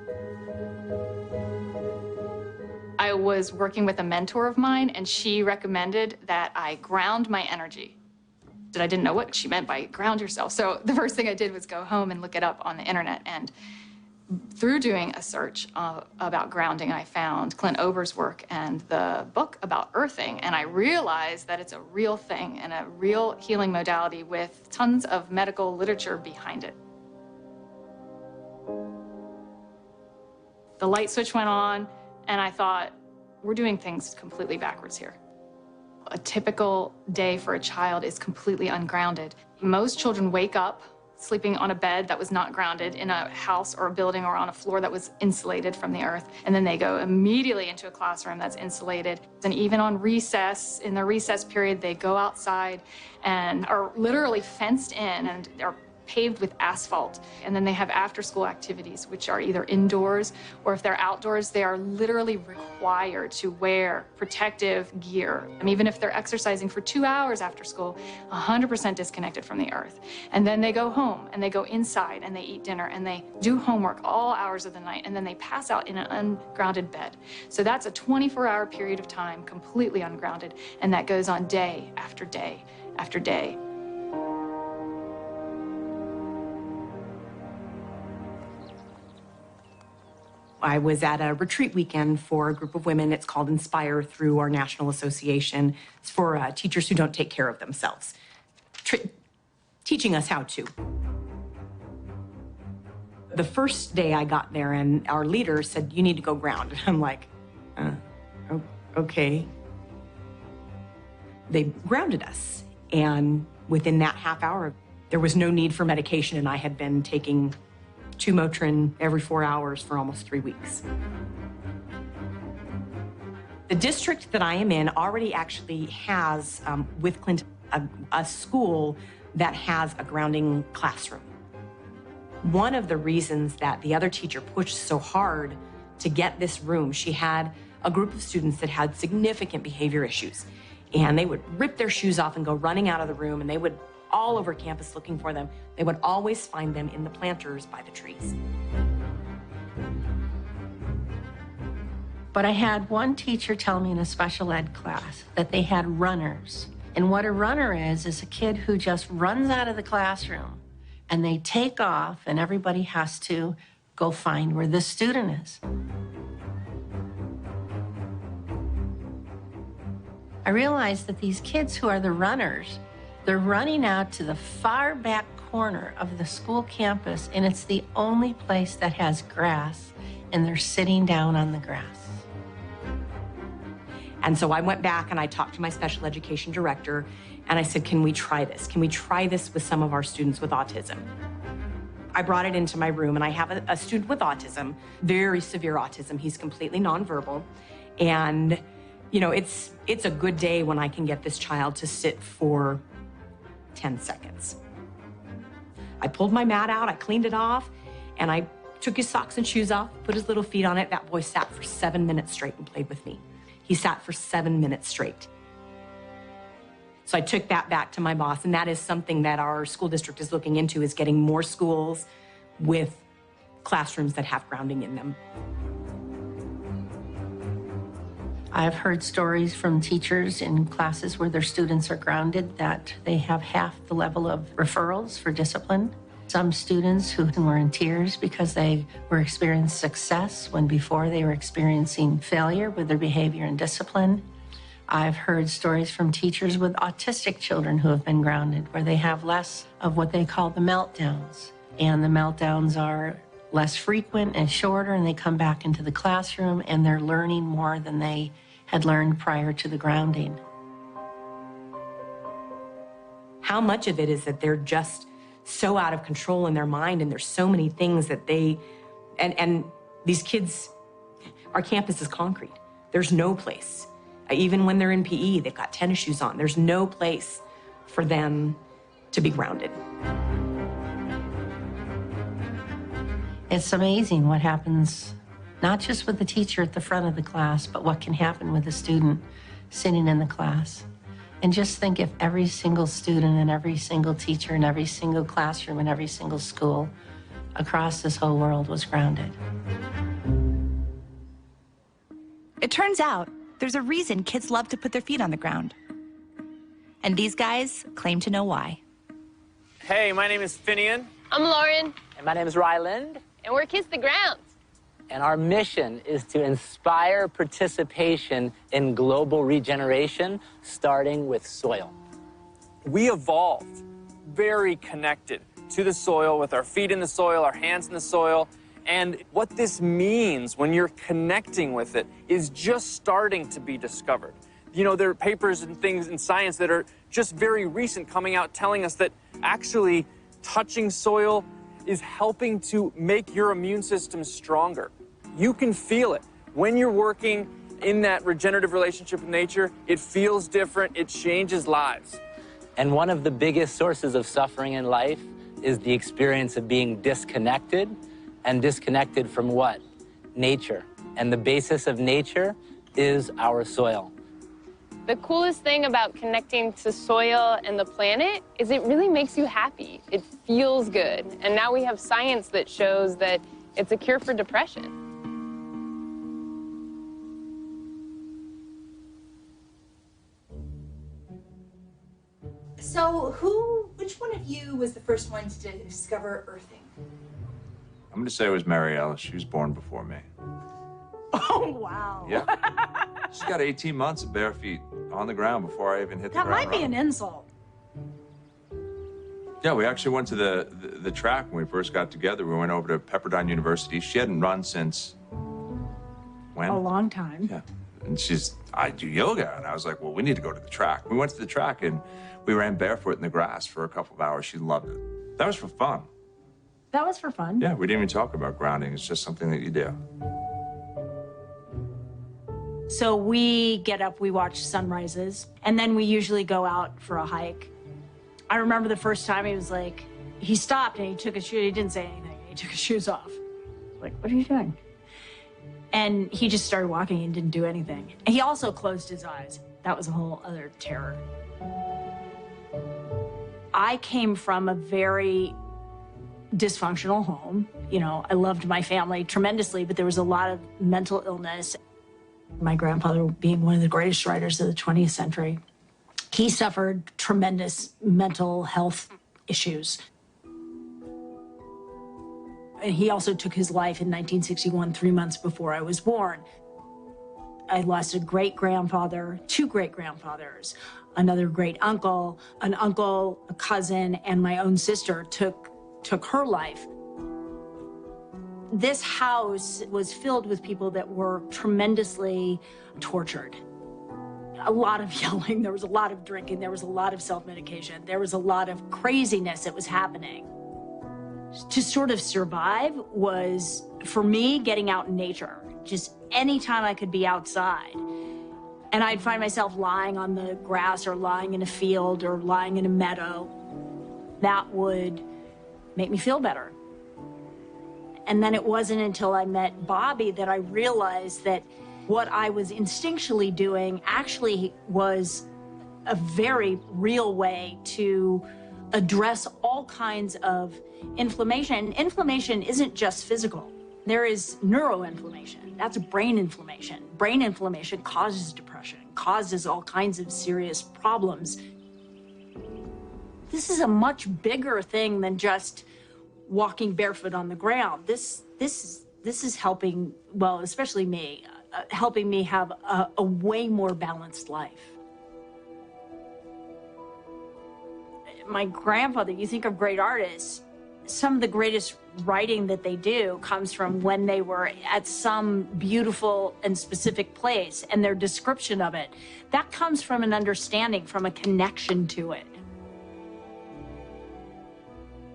I was working with a mentor of mine, and she recommended that I ground my energy. I didn't know what she meant by ground yourself. So the first thing I did was go home and look it up on the internet. And through doing a search about grounding, I found Clint Ober's work and the book about earthing. And I realized that it's a real thing and a real healing modality with tons of medical literature behind it. The light switch went on, and I thought, we're doing things completely backwards here. A typical day for a child is completely ungrounded. Most children wake up sleeping on a bed that was not grounded in a house or a building or on a floor that was insulated from the earth. And then they go immediately into a classroom that's insulated. And even on recess, in their recess period, they go outside and are literally fenced in and are paved with asphalt. And then they have after-school activities, which are either indoors or if they're outdoors, they are literally required to wear protective gear. And even if they're exercising for 2 hours after school, 100% disconnected from the earth. And then they go home and they go inside and they eat dinner and they do homework all hours of the night, and then they pass out in an ungrounded bed. So that's a 24-hour period of time completely ungrounded, and that goes on day after day after day. I was at a retreat weekend for a group of women. It's called Inspire through our national association. It's for teachers who don't take care of themselves, teaching us how to. The first day I got there, and our leader said, "You need to go ground." And I'm like, okay. They grounded us, and within that half hour, there was no need for medication, and I had been taking 2 Motrin every 4 hours for almost 3 weeks. The district that I am in already actually has, with Clinton, a school that has a grounding classroom. One of the reasons that the other teacher pushed so hard to get this room, she had a group of students that had significant behavior issues, and they would rip their shoes off and go running out of the room, and they would all over campus looking for them. They would always find them in the planters by the trees. But I had one teacher tell me in a special ed class that they had runners. And what a runner is a kid who just runs out of the classroom and they take off and everybody has to go find where this student is. I realized that these kids who are the runners, they're running out to the far back corner of the school campus, and it's the only place that has grass, and they're sitting down on the grass. And so I went back and I talked to my special education director, and I said, can we try this? Can we try this with some of our students with autism? I brought it into my room, and I have a student with autism, very severe autism. He's completely nonverbal. And, you know, it's a good day when I can get this child to sit for 10 seconds. I pulled my mat out, I cleaned it off, and I took his socks and shoes off, put his little feet on it. That boy sat for 7 minutes straight and played with me. He sat for 7 minutes straight. So I took that back to my boss, and that is something that our school district is looking into, is getting more schools with classrooms that have grounding in them. I've heard stories from teachers in classes where their students are grounded that they have half the level of referrals for discipline. Some students who were in tears because they were experiencing success when before they were experiencing failure with their behavior and discipline. I've heard stories from teachers with autistic children who have been grounded, where they have less of what they call the meltdowns. And the meltdowns are less frequent and shorter, and they come back into the classroom and they're learning more than they had learned prior to the grounding. How much of it is that they're just so out of control in their mind, and there's so many things that they, and these kids, our campus is concrete. There's no place. Even when they're in PE, they've got tennis shoes on. There's no place for them to be grounded. It's amazing what happens, not just with the teacher at the front of the class, but what can happen with the student sitting in the class. And just think if every single student and every single teacher and every single classroom and every single school across this whole world was grounded. It turns out there's a reason kids love to put their feet on the ground. And these guys claim to know why. Hey, my name is Finian. I'm Lauren. And my name is Ryland. And we're Kiss the Grounds. And our mission is to inspire participation in global regeneration, starting with soil. We evolved very connected to the soil, with our feet in the soil, our hands in the soil. And what this means when you're connecting with it is just starting to be discovered. You know, there are papers and things in science that are just very recent coming out telling us that actually touching soil is helping to make your immune system stronger. You can feel it. When you're working in that regenerative relationship with nature, it feels different, it changes lives. And one of the biggest sources of suffering in life is the experience of being disconnected. And disconnected from what? Nature. And the basis of nature is our soil. The coolest thing about connecting to soil and the planet is it really makes you happy. It feels good. And now we have science that shows that it's a cure for depression. So which one of you was the first one to discover earthing? I'm going to say it was Marielle. She was born before me. Oh, wow. Yeah. She got 18 months of bare feet on the ground before I even hit the That ground might be running. an insult. Yeah, we actually went to the track when we first got together. We went over to Pepperdine University. She hadn't run since when? A long time. Yeah. And I do yoga. And I was like, well, we need to go to the track. We went to the track and we ran barefoot in the grass for a couple of hours. She loved it. That was for fun. That was for fun. Yeah, we didn't even talk about grounding. It's just something that you do. So we get up, we watch sunrises, and then we usually go out for a hike. I remember the first time he stopped and he took his shoes, he didn't say anything, he took his shoes off. Like, what are you doing? And he just started walking and didn't do anything. He also closed his eyes. That was a whole other terror. I came from a very dysfunctional home. You know, I loved my family tremendously, but there was a lot of mental illness. My grandfather being one of the greatest writers of the 20th century, he suffered tremendous mental health issues. And he also took his life in 1961, 3 months before I was born. I lost a great-grandfather, 2 great-grandfathers, another great-uncle, an uncle, a cousin, and my own sister took her life. This house was filled with people that were tremendously tortured. A lot of yelling, there was a lot of drinking, there was a lot of self-medication, there was a lot of craziness that was happening. To sort of survive was, for me, getting out in nature. Just anytime I could be outside. And I'd find myself lying on the grass or lying in a field or lying in a meadow. That would make me feel better. And then it wasn't until I met Bobby that I realized that what I was instinctually doing actually was a very real way to address all kinds of inflammation. And inflammation isn't just physical. There is neuroinflammation. That's brain inflammation. Brain inflammation causes depression, causes all kinds of serious problems. This is a much bigger thing than just walking barefoot on the ground. This is helping, well, especially me, helping me have a way more balanced life. My grandfather, you think of great artists, some of the greatest writing that they do comes from when they were at some beautiful and specific place, and their description of it. That comes from an understanding, from a connection to it.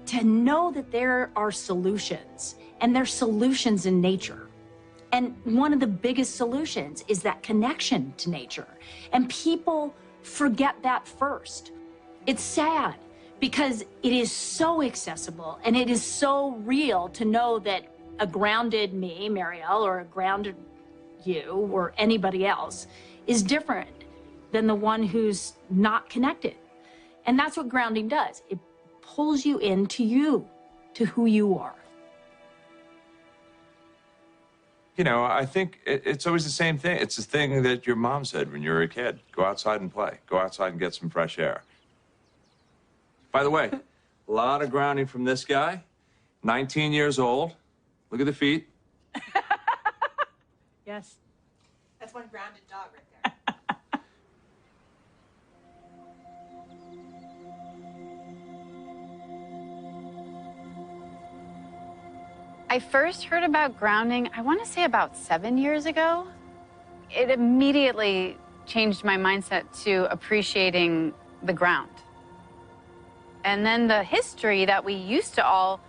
To know that there are solutions, and there's solutions in nature. And one of the biggest solutions is that connection to nature. And people forget that first. It's sad because it is so accessible and it is so real to know that a grounded me, Marielle, or a grounded you or anybody else is different than the one who's not connected. And that's what grounding does. It pulls you into you, to who you are. You know, I think it's always the same thing. It's the thing that your mom said when you were a kid. Go outside and play. Go outside and get some fresh air. By the way, a lot of grounding from this guy. 19 years old. Look at the feet. Yes. That's one grounded dog right there. I first heard about grounding, I want to say about 7 years ago. It immediately changed my mindset to appreciating the ground. And then the history that we used to all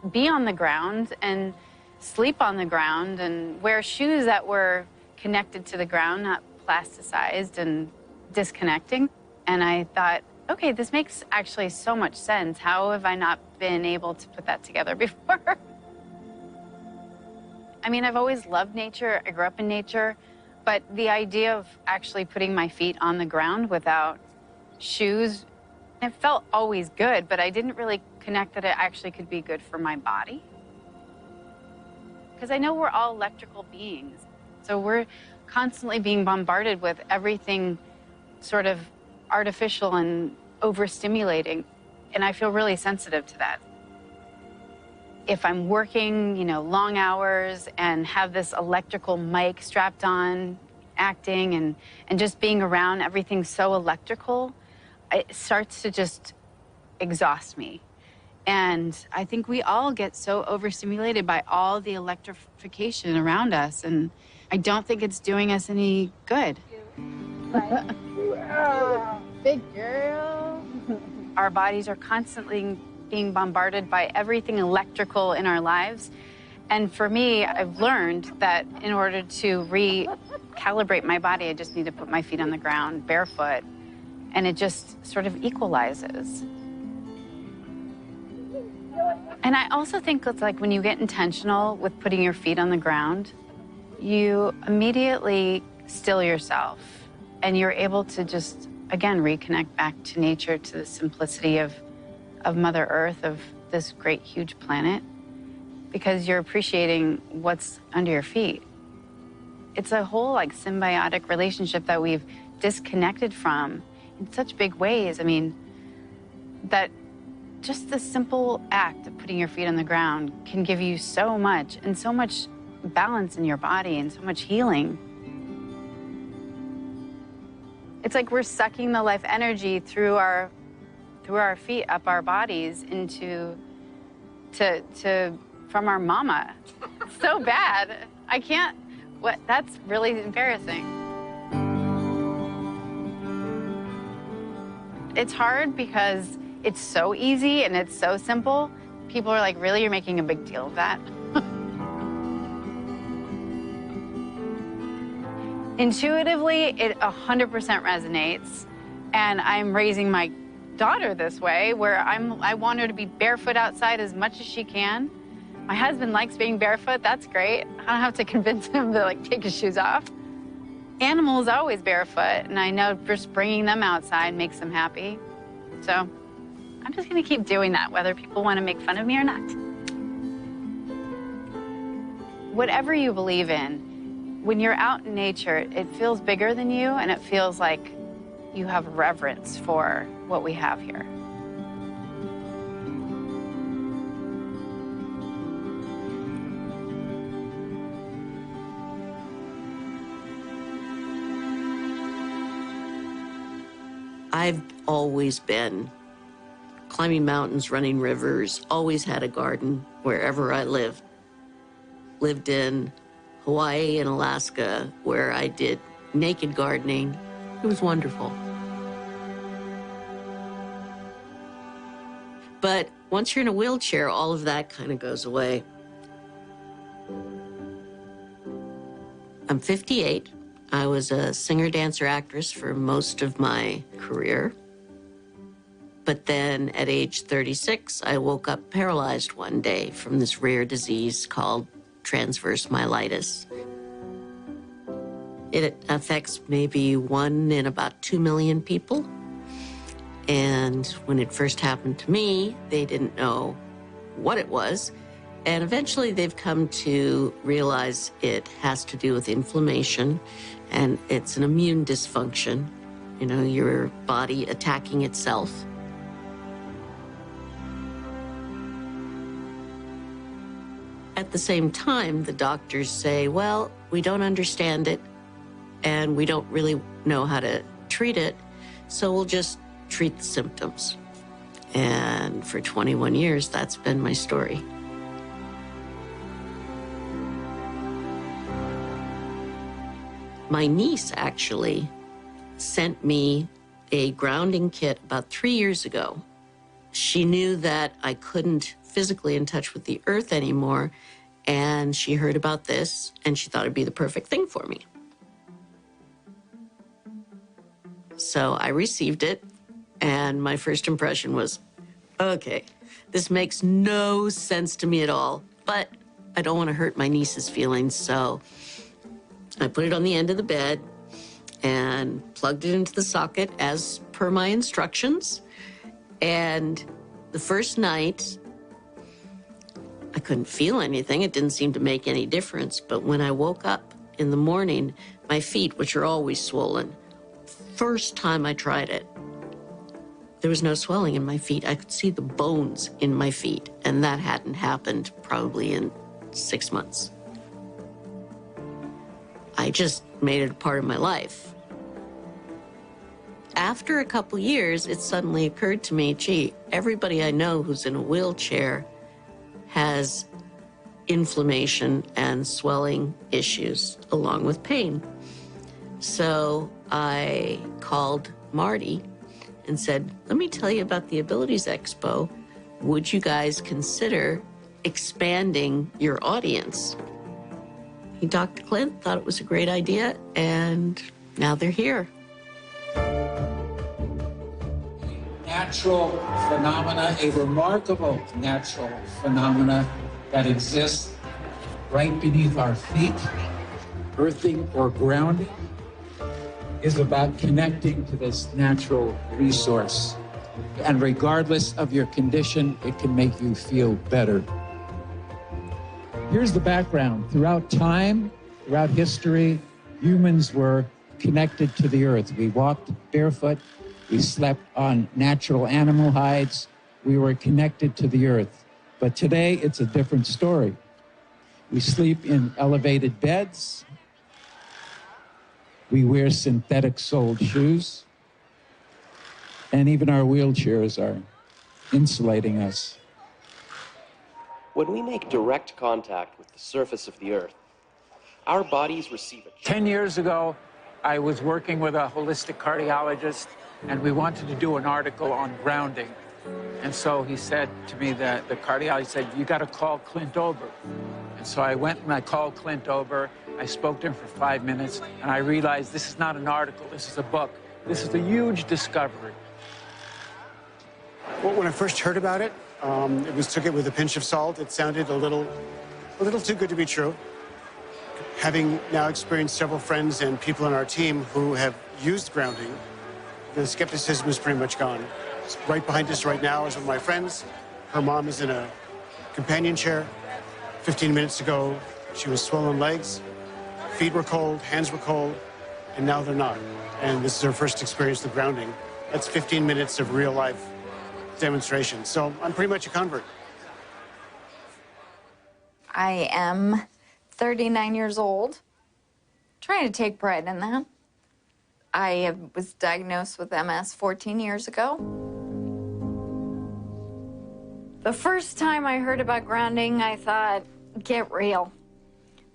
be on the ground and sleep on the ground and wear shoes that were connected to the ground, not plasticized and disconnecting. And I thought, okay, this makes actually so much sense. How have I not been able to put that together before? I mean, I've always loved nature. I grew up in nature. But the idea of actually putting my feet on the ground without shoes, it felt always good, but I didn't really connect that it actually could be good for my body. Because I know we're all electrical beings. So we're constantly being bombarded with everything sort of artificial and overstimulating. And I feel really sensitive to that. If I'm working, you know, long hours and have this electrical mic strapped on, acting and just being around everything so electrical, it starts to just exhaust me. And I think we all get so overstimulated by all the electrification around us, and I don't think it's doing us any good. Big girl. Our bodies are constantly being bombarded by everything electrical in our lives. And for me, I've learned that in order to recalibrate my body, I just need to put my feet on the ground barefoot, and it just sort of equalizes. And I also think it's like when you get intentional with putting your feet on the ground, you immediately still yourself, and you're able to just, again, reconnect back to nature, to the simplicity of Mother Earth, of this great, huge planet, because you're appreciating what's under your feet. It's a whole, like, symbiotic relationship that we've disconnected from in such big ways. I mean, that just the simple act of putting your feet on the ground can give you so much, and so much balance in your body, and so much healing. It's like we're sucking the life energy through our feet, up our bodies, from our mama. It's so bad. I can't, that's really embarrassing. It's hard because it's so easy and it's so simple. People are like, really, you're making a big deal of that? Intuitively, it 100% resonates, and I'm raising my daughter this way, where I want her to be barefoot outside as much as she can. My husband likes being barefoot. That's great. I don't have to convince him to, like, take his shoes off. Animals always barefoot, and I know just bringing them outside makes them happy. So I'm just gonna keep doing that, whether people want to make fun of me or not. Whatever you believe in, when you're out in nature, it feels bigger than you, and it feels like you have reverence for what we have here. I've always been climbing mountains, running rivers, always had a garden wherever I lived. Lived in Hawaii and Alaska, where I did naked gardening. It was wonderful. But once you're in a wheelchair, all of that kind of goes away. I'm 58. I was a singer, dancer, actress for most of my career. But then at age 36, I woke up paralyzed one day from this rare disease called transverse myelitis. It affects maybe 1 in about 2 million people. And when it first happened to me, they didn't know what it was. And eventually they've come to realize it has to do with inflammation, and it's an immune dysfunction, you know, your body attacking itself. At the same time, the doctors say, well, we don't understand it, and we don't really know how to treat it, so we'll just treat the symptoms. And for 21 years, that's been my story. My niece actually sent me a grounding kit about 3 years ago. She knew that I couldn't physically in touch with the earth anymore, and she heard about this, and she thought it'd be the perfect thing for me. So I received it, and my first impression was, okay, this makes no sense to me at all, but I don't want to hurt my niece's feelings, so I put it on the end of the bed and plugged it into the socket as per my instructions. And the first night, I couldn't feel anything. It didn't seem to make any difference. But when I woke up in the morning, my feet, which are always swollen, first time I tried it, there was no swelling in my feet. I could see the bones in my feet, and that hadn't happened probably in 6 months. I just made it a part of my life. After a couple years, it suddenly occurred to me, gee, everybody I know who's in a wheelchair has inflammation and swelling issues along with pain. So I called Marty and said, let me tell you about the Abilities Expo. Would you guys consider expanding your audience? Dr. Clint thought it was a great idea, and now they're here. Natural phenomena, a remarkable natural phenomena that exists right beneath our feet, earthing or grounding, is about connecting to this natural resource. And regardless of your condition, it can make you feel better. Here's the background. Throughout time, throughout history, humans were connected to the earth. We walked barefoot. We slept on natural animal hides. We were connected to the earth. But today, it's a different story. We sleep in elevated beds. We wear synthetic-soled shoes. And even our wheelchairs are insulating us. When we make direct contact with the surface of the earth, our bodies receive a... 10 years ago, I was working with a holistic cardiologist, and we wanted to do an article on grounding. And so he said to me, the cardiologist said, you got to call Clint Ober. And so I went and I called Clint Ober. I spoke to him for 5 minutes, and I realized this is not an article, this is a book. This is a huge discovery. Well, when I first heard about it, took it with a pinch of salt. It sounded a little too good to be true. Having now experienced several friends and people on our team who have used grounding, the skepticism is pretty much gone. Right behind us right now is one of my friends. Her mom is in a companion chair. 15 minutes ago, she was swollen legs, feet were cold, hands were cold, and now they're not. And this is her first experience with grounding. That's 15 minutes of real life demonstration. So I'm pretty much a convert. I am 39 years old, trying to take pride in that. I was diagnosed with MS 14 years ago. The first time I heard about grounding, I thought, get real.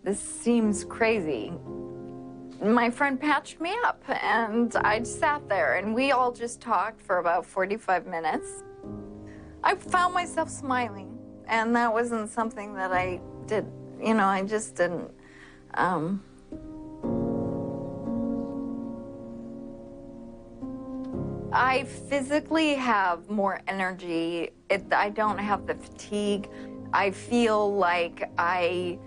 This seems crazy. My friend patched me up, and I sat there, and we all just talked for about 45 minutes. I found myself smiling, and that wasn't something that I did. You know, I just didn't. I physically have more energy. I don't have the fatigue. I feel like I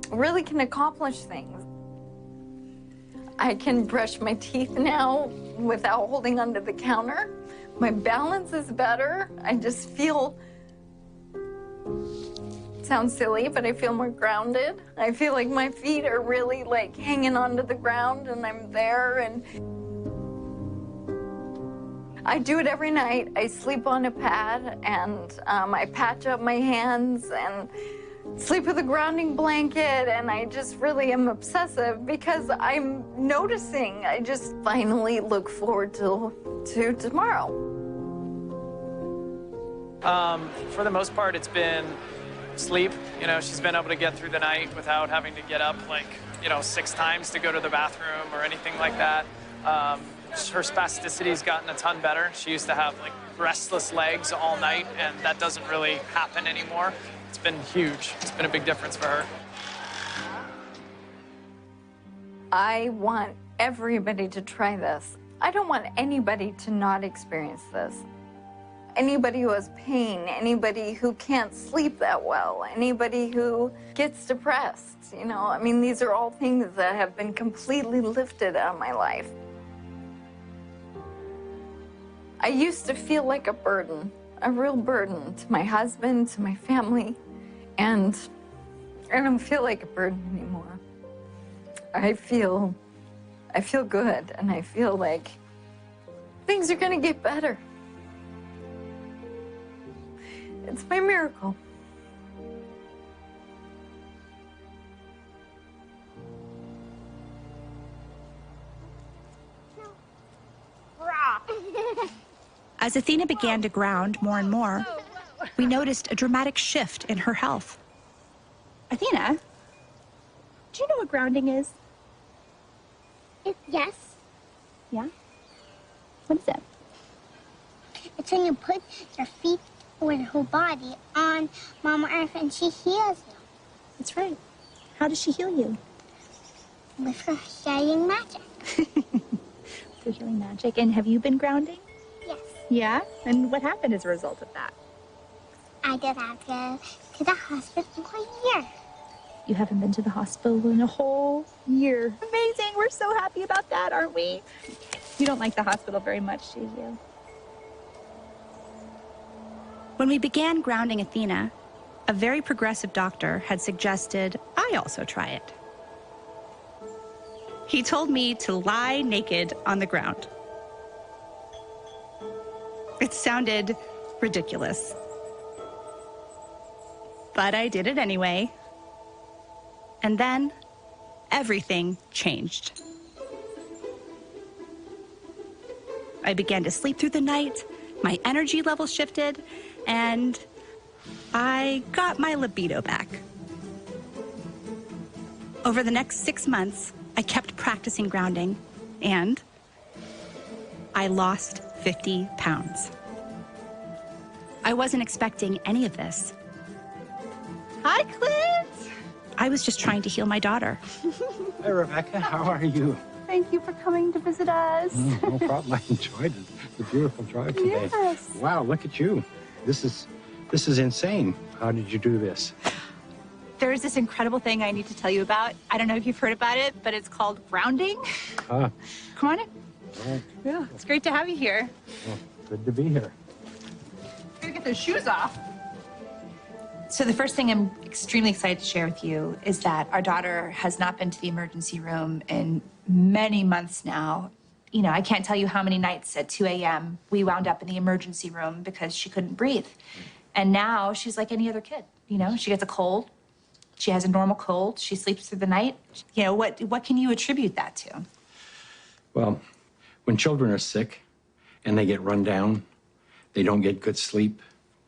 really can accomplish things. I can brush my teeth now without holding onto the counter. My balance is better. I just feel sounds silly, but I feel more grounded. I feel like my feet are really like hanging onto the ground and I'm there, and I do it every night. I sleep on a pad and I patch up my hands and sleep with a grounding blanket, and I just really am obsessive because I'm noticing. I just finally look forward to tomorrow. For the most part, it's been sleep. You know, she's been able to get through the night without having to get up like, 6 times to go to the bathroom or anything like that. Her spasticity's gotten a ton better. She used to have like restless legs all night, and that doesn't really happen anymore. It's been huge. It's been a big difference for her. I want everybody to try this. I don't want anybody to not experience this. Anybody who has pain, anybody who can't sleep that well, anybody who gets depressed, I mean, these are all things that have been completely lifted out of my life. I used to feel like a burden, a real burden to my husband, to my family, and I don't feel like a burden anymore. I feel good, and I feel like things are gonna get better. It's my miracle. As Athena began to ground more and more, we noticed a dramatic shift in her health. Athena, do you know what grounding is? Yes. Yeah? What is it? It's when you put your feet or your whole body on Mama Earth and she heals you. That's right. How does she heal you? With her healing magic. Through healing magic. And have you been grounding? Yes. Yeah? And what happened as a result of that? I did have to go to the hospital for a year. You haven't been to the hospital in a whole year. Amazing. We're so happy about that, aren't we? You don't like the hospital very much, do you? When we began grounding Athena, a very progressive doctor had suggested I also try it. He told me to lie naked on the ground. It sounded ridiculous, but I did it anyway. And then everything changed. I began to sleep through the night, my energy level shifted, and I got my libido back. Over the next 6 months, I kept practicing grounding, and I lost 50 pounds. I wasn't expecting any of this. Hi, Clint. I was just trying to heal my daughter. Hi, Rebecca. How are you? Thank you for coming to visit us. No problem. I enjoyed it. The beautiful drive today. Yes. Wow, look at you. This is insane. How did you do this? There's this incredible thing I need to tell you about. I don't know if you've heard about it, but it's called grounding. Ah. Come on in. All right. Yeah, it's great to have you here. Well, good to be here. I'm gonna get those shoes off. So the first thing I'm extremely excited to share with you is that our daughter has not been to the emergency room in many months now. I can't tell you how many nights at 2 a.m. we wound up in the emergency room because she couldn't breathe. And now she's like any other kid. She gets a cold. She has a normal cold. She sleeps through the night. What can you attribute that to? Well, when children are sick and they get run down, they don't get good sleep,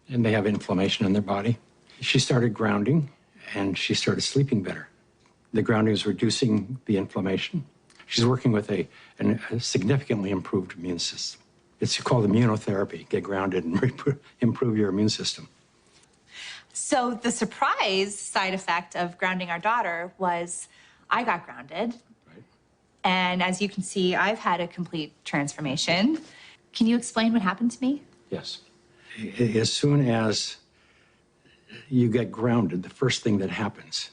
and they have inflammation in their body. She started grounding, and she started sleeping better. The grounding is reducing the inflammation. She's working with a significantly improved immune system. It's called immunotherapy. Get grounded and improve your immune system. So the surprise side effect of grounding our daughter was I got grounded. Right. And as you can see, I've had a complete transformation. Can you explain what happened to me? Yes. As soon as you get grounded, the first thing that happens,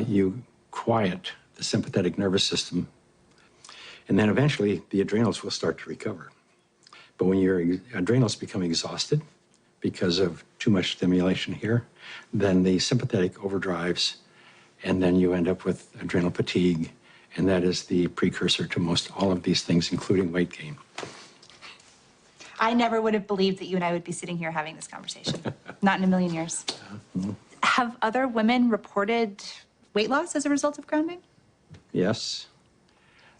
you quiet the sympathetic nervous system, and then eventually the adrenals will start to recover. But when your adrenals become exhausted, because of too much stimulation here, then the sympathetic overdrives, and then you end up with adrenal fatigue, and that is the precursor to most all of these things, including weight gain. I never would have believed that you and I would be sitting here having this conversation. Not in a million years. Have other women reported weight loss as a result of grounding? Yes.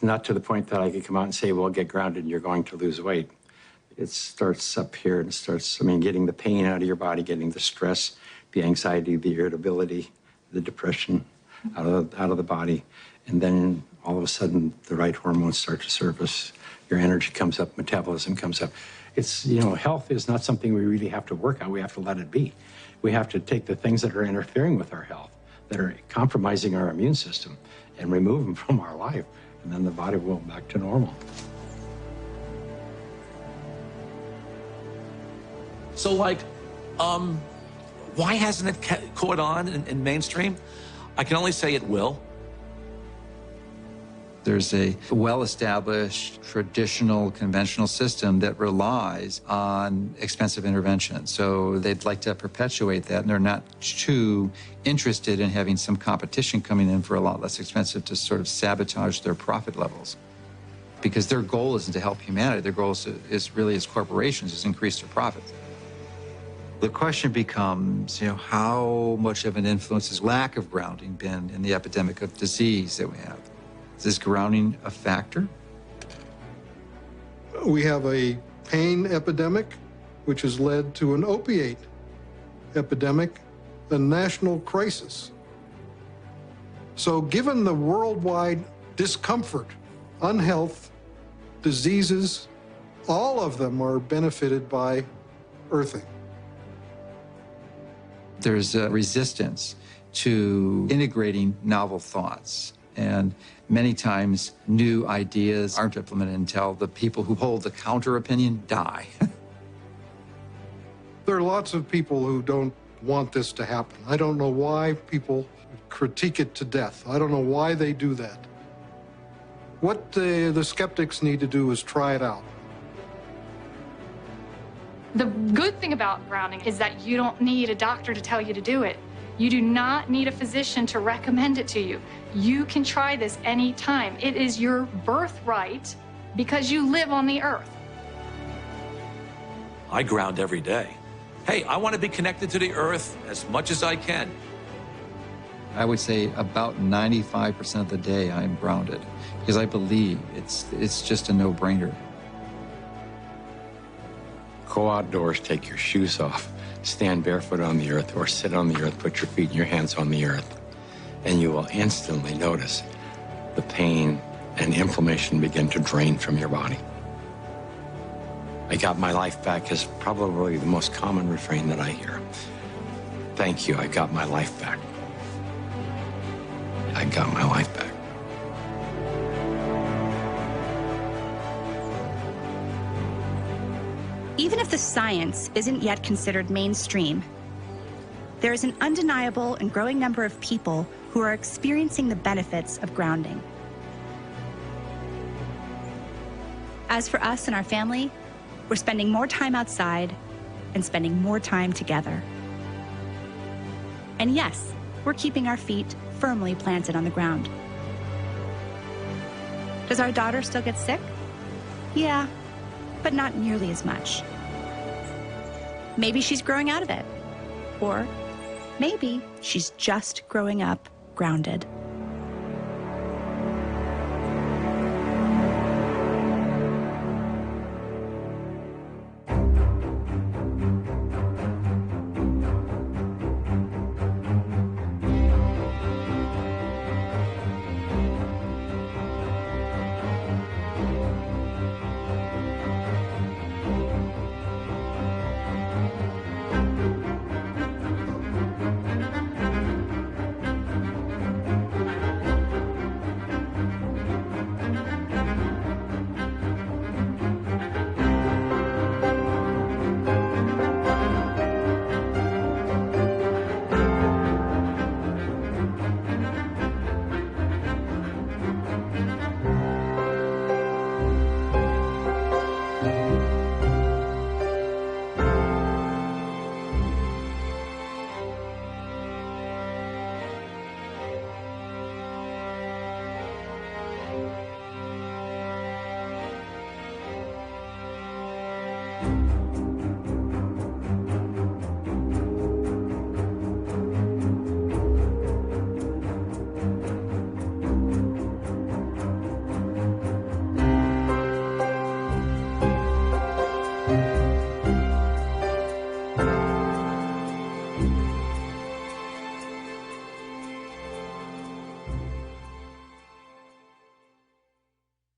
Not to the point that I could come out and say, well, get grounded and you're going to lose weight. It starts up here and it starts, getting the pain out of your body, getting the stress, the anxiety, the irritability, the depression out of the body. And then all of a sudden, the right hormones start to surface. Your energy comes up, metabolism comes up. It's, health is not something we really have to work on. We have to let it be. We have to take the things that are interfering with our health, that are compromising our immune system, and remove them from our life. And then the body will go back to normal. So, why hasn't it caught on in mainstream? I can only say it will. There's a well-established, traditional, conventional system that relies on expensive intervention. So they'd like to perpetuate that, and they're not too interested in having some competition coming in for a lot less expensive to sort of sabotage their profit levels. Because their goal isn't to help humanity. Their goal is really, as corporations, is increase their profits. The question becomes, how much of an influence has lack of grounding been in the epidemic of disease that we have? Is this grounding a factor? We have a pain epidemic, which has led to an opiate epidemic, a national crisis. So given the worldwide discomfort, unhealth, diseases, all of them are benefited by earthing. There's a resistance to integrating novel thoughts. And many times, new ideas aren't implemented until the people who hold the counter opinion die. There are lots of people who don't want this to happen. I don't know why people critique it to death. I don't know why they do that. What the skeptics need to do is try it out. The good thing about grounding is that you don't need a doctor to tell you to do it. You do not need a physician to recommend it to you. You can try this anytime. It is your birthright because you live on the earth. I ground every day. Hey, I want to be connected to the earth as much as I can. I would say about 95% of the day I'm grounded because I believe it's just a no-brainer. Go outdoors, take your shoes off, stand barefoot on the earth, or sit on the earth, put your feet and your hands on the earth, and you will instantly notice the pain and inflammation begin to drain from your body. I got my life back is probably the most common refrain that I hear. Thank you, I got my life back. I got my life back. Even if the science isn't yet considered mainstream, there is an undeniable and growing number of people who are experiencing the benefits of grounding. As for us and our family, we're spending more time outside and spending more time together. And yes, we're keeping our feet firmly planted on the ground. Does our daughter still get sick? Yeah, but not nearly as much. Maybe she's growing out of it. Or maybe she's just growing up grounded.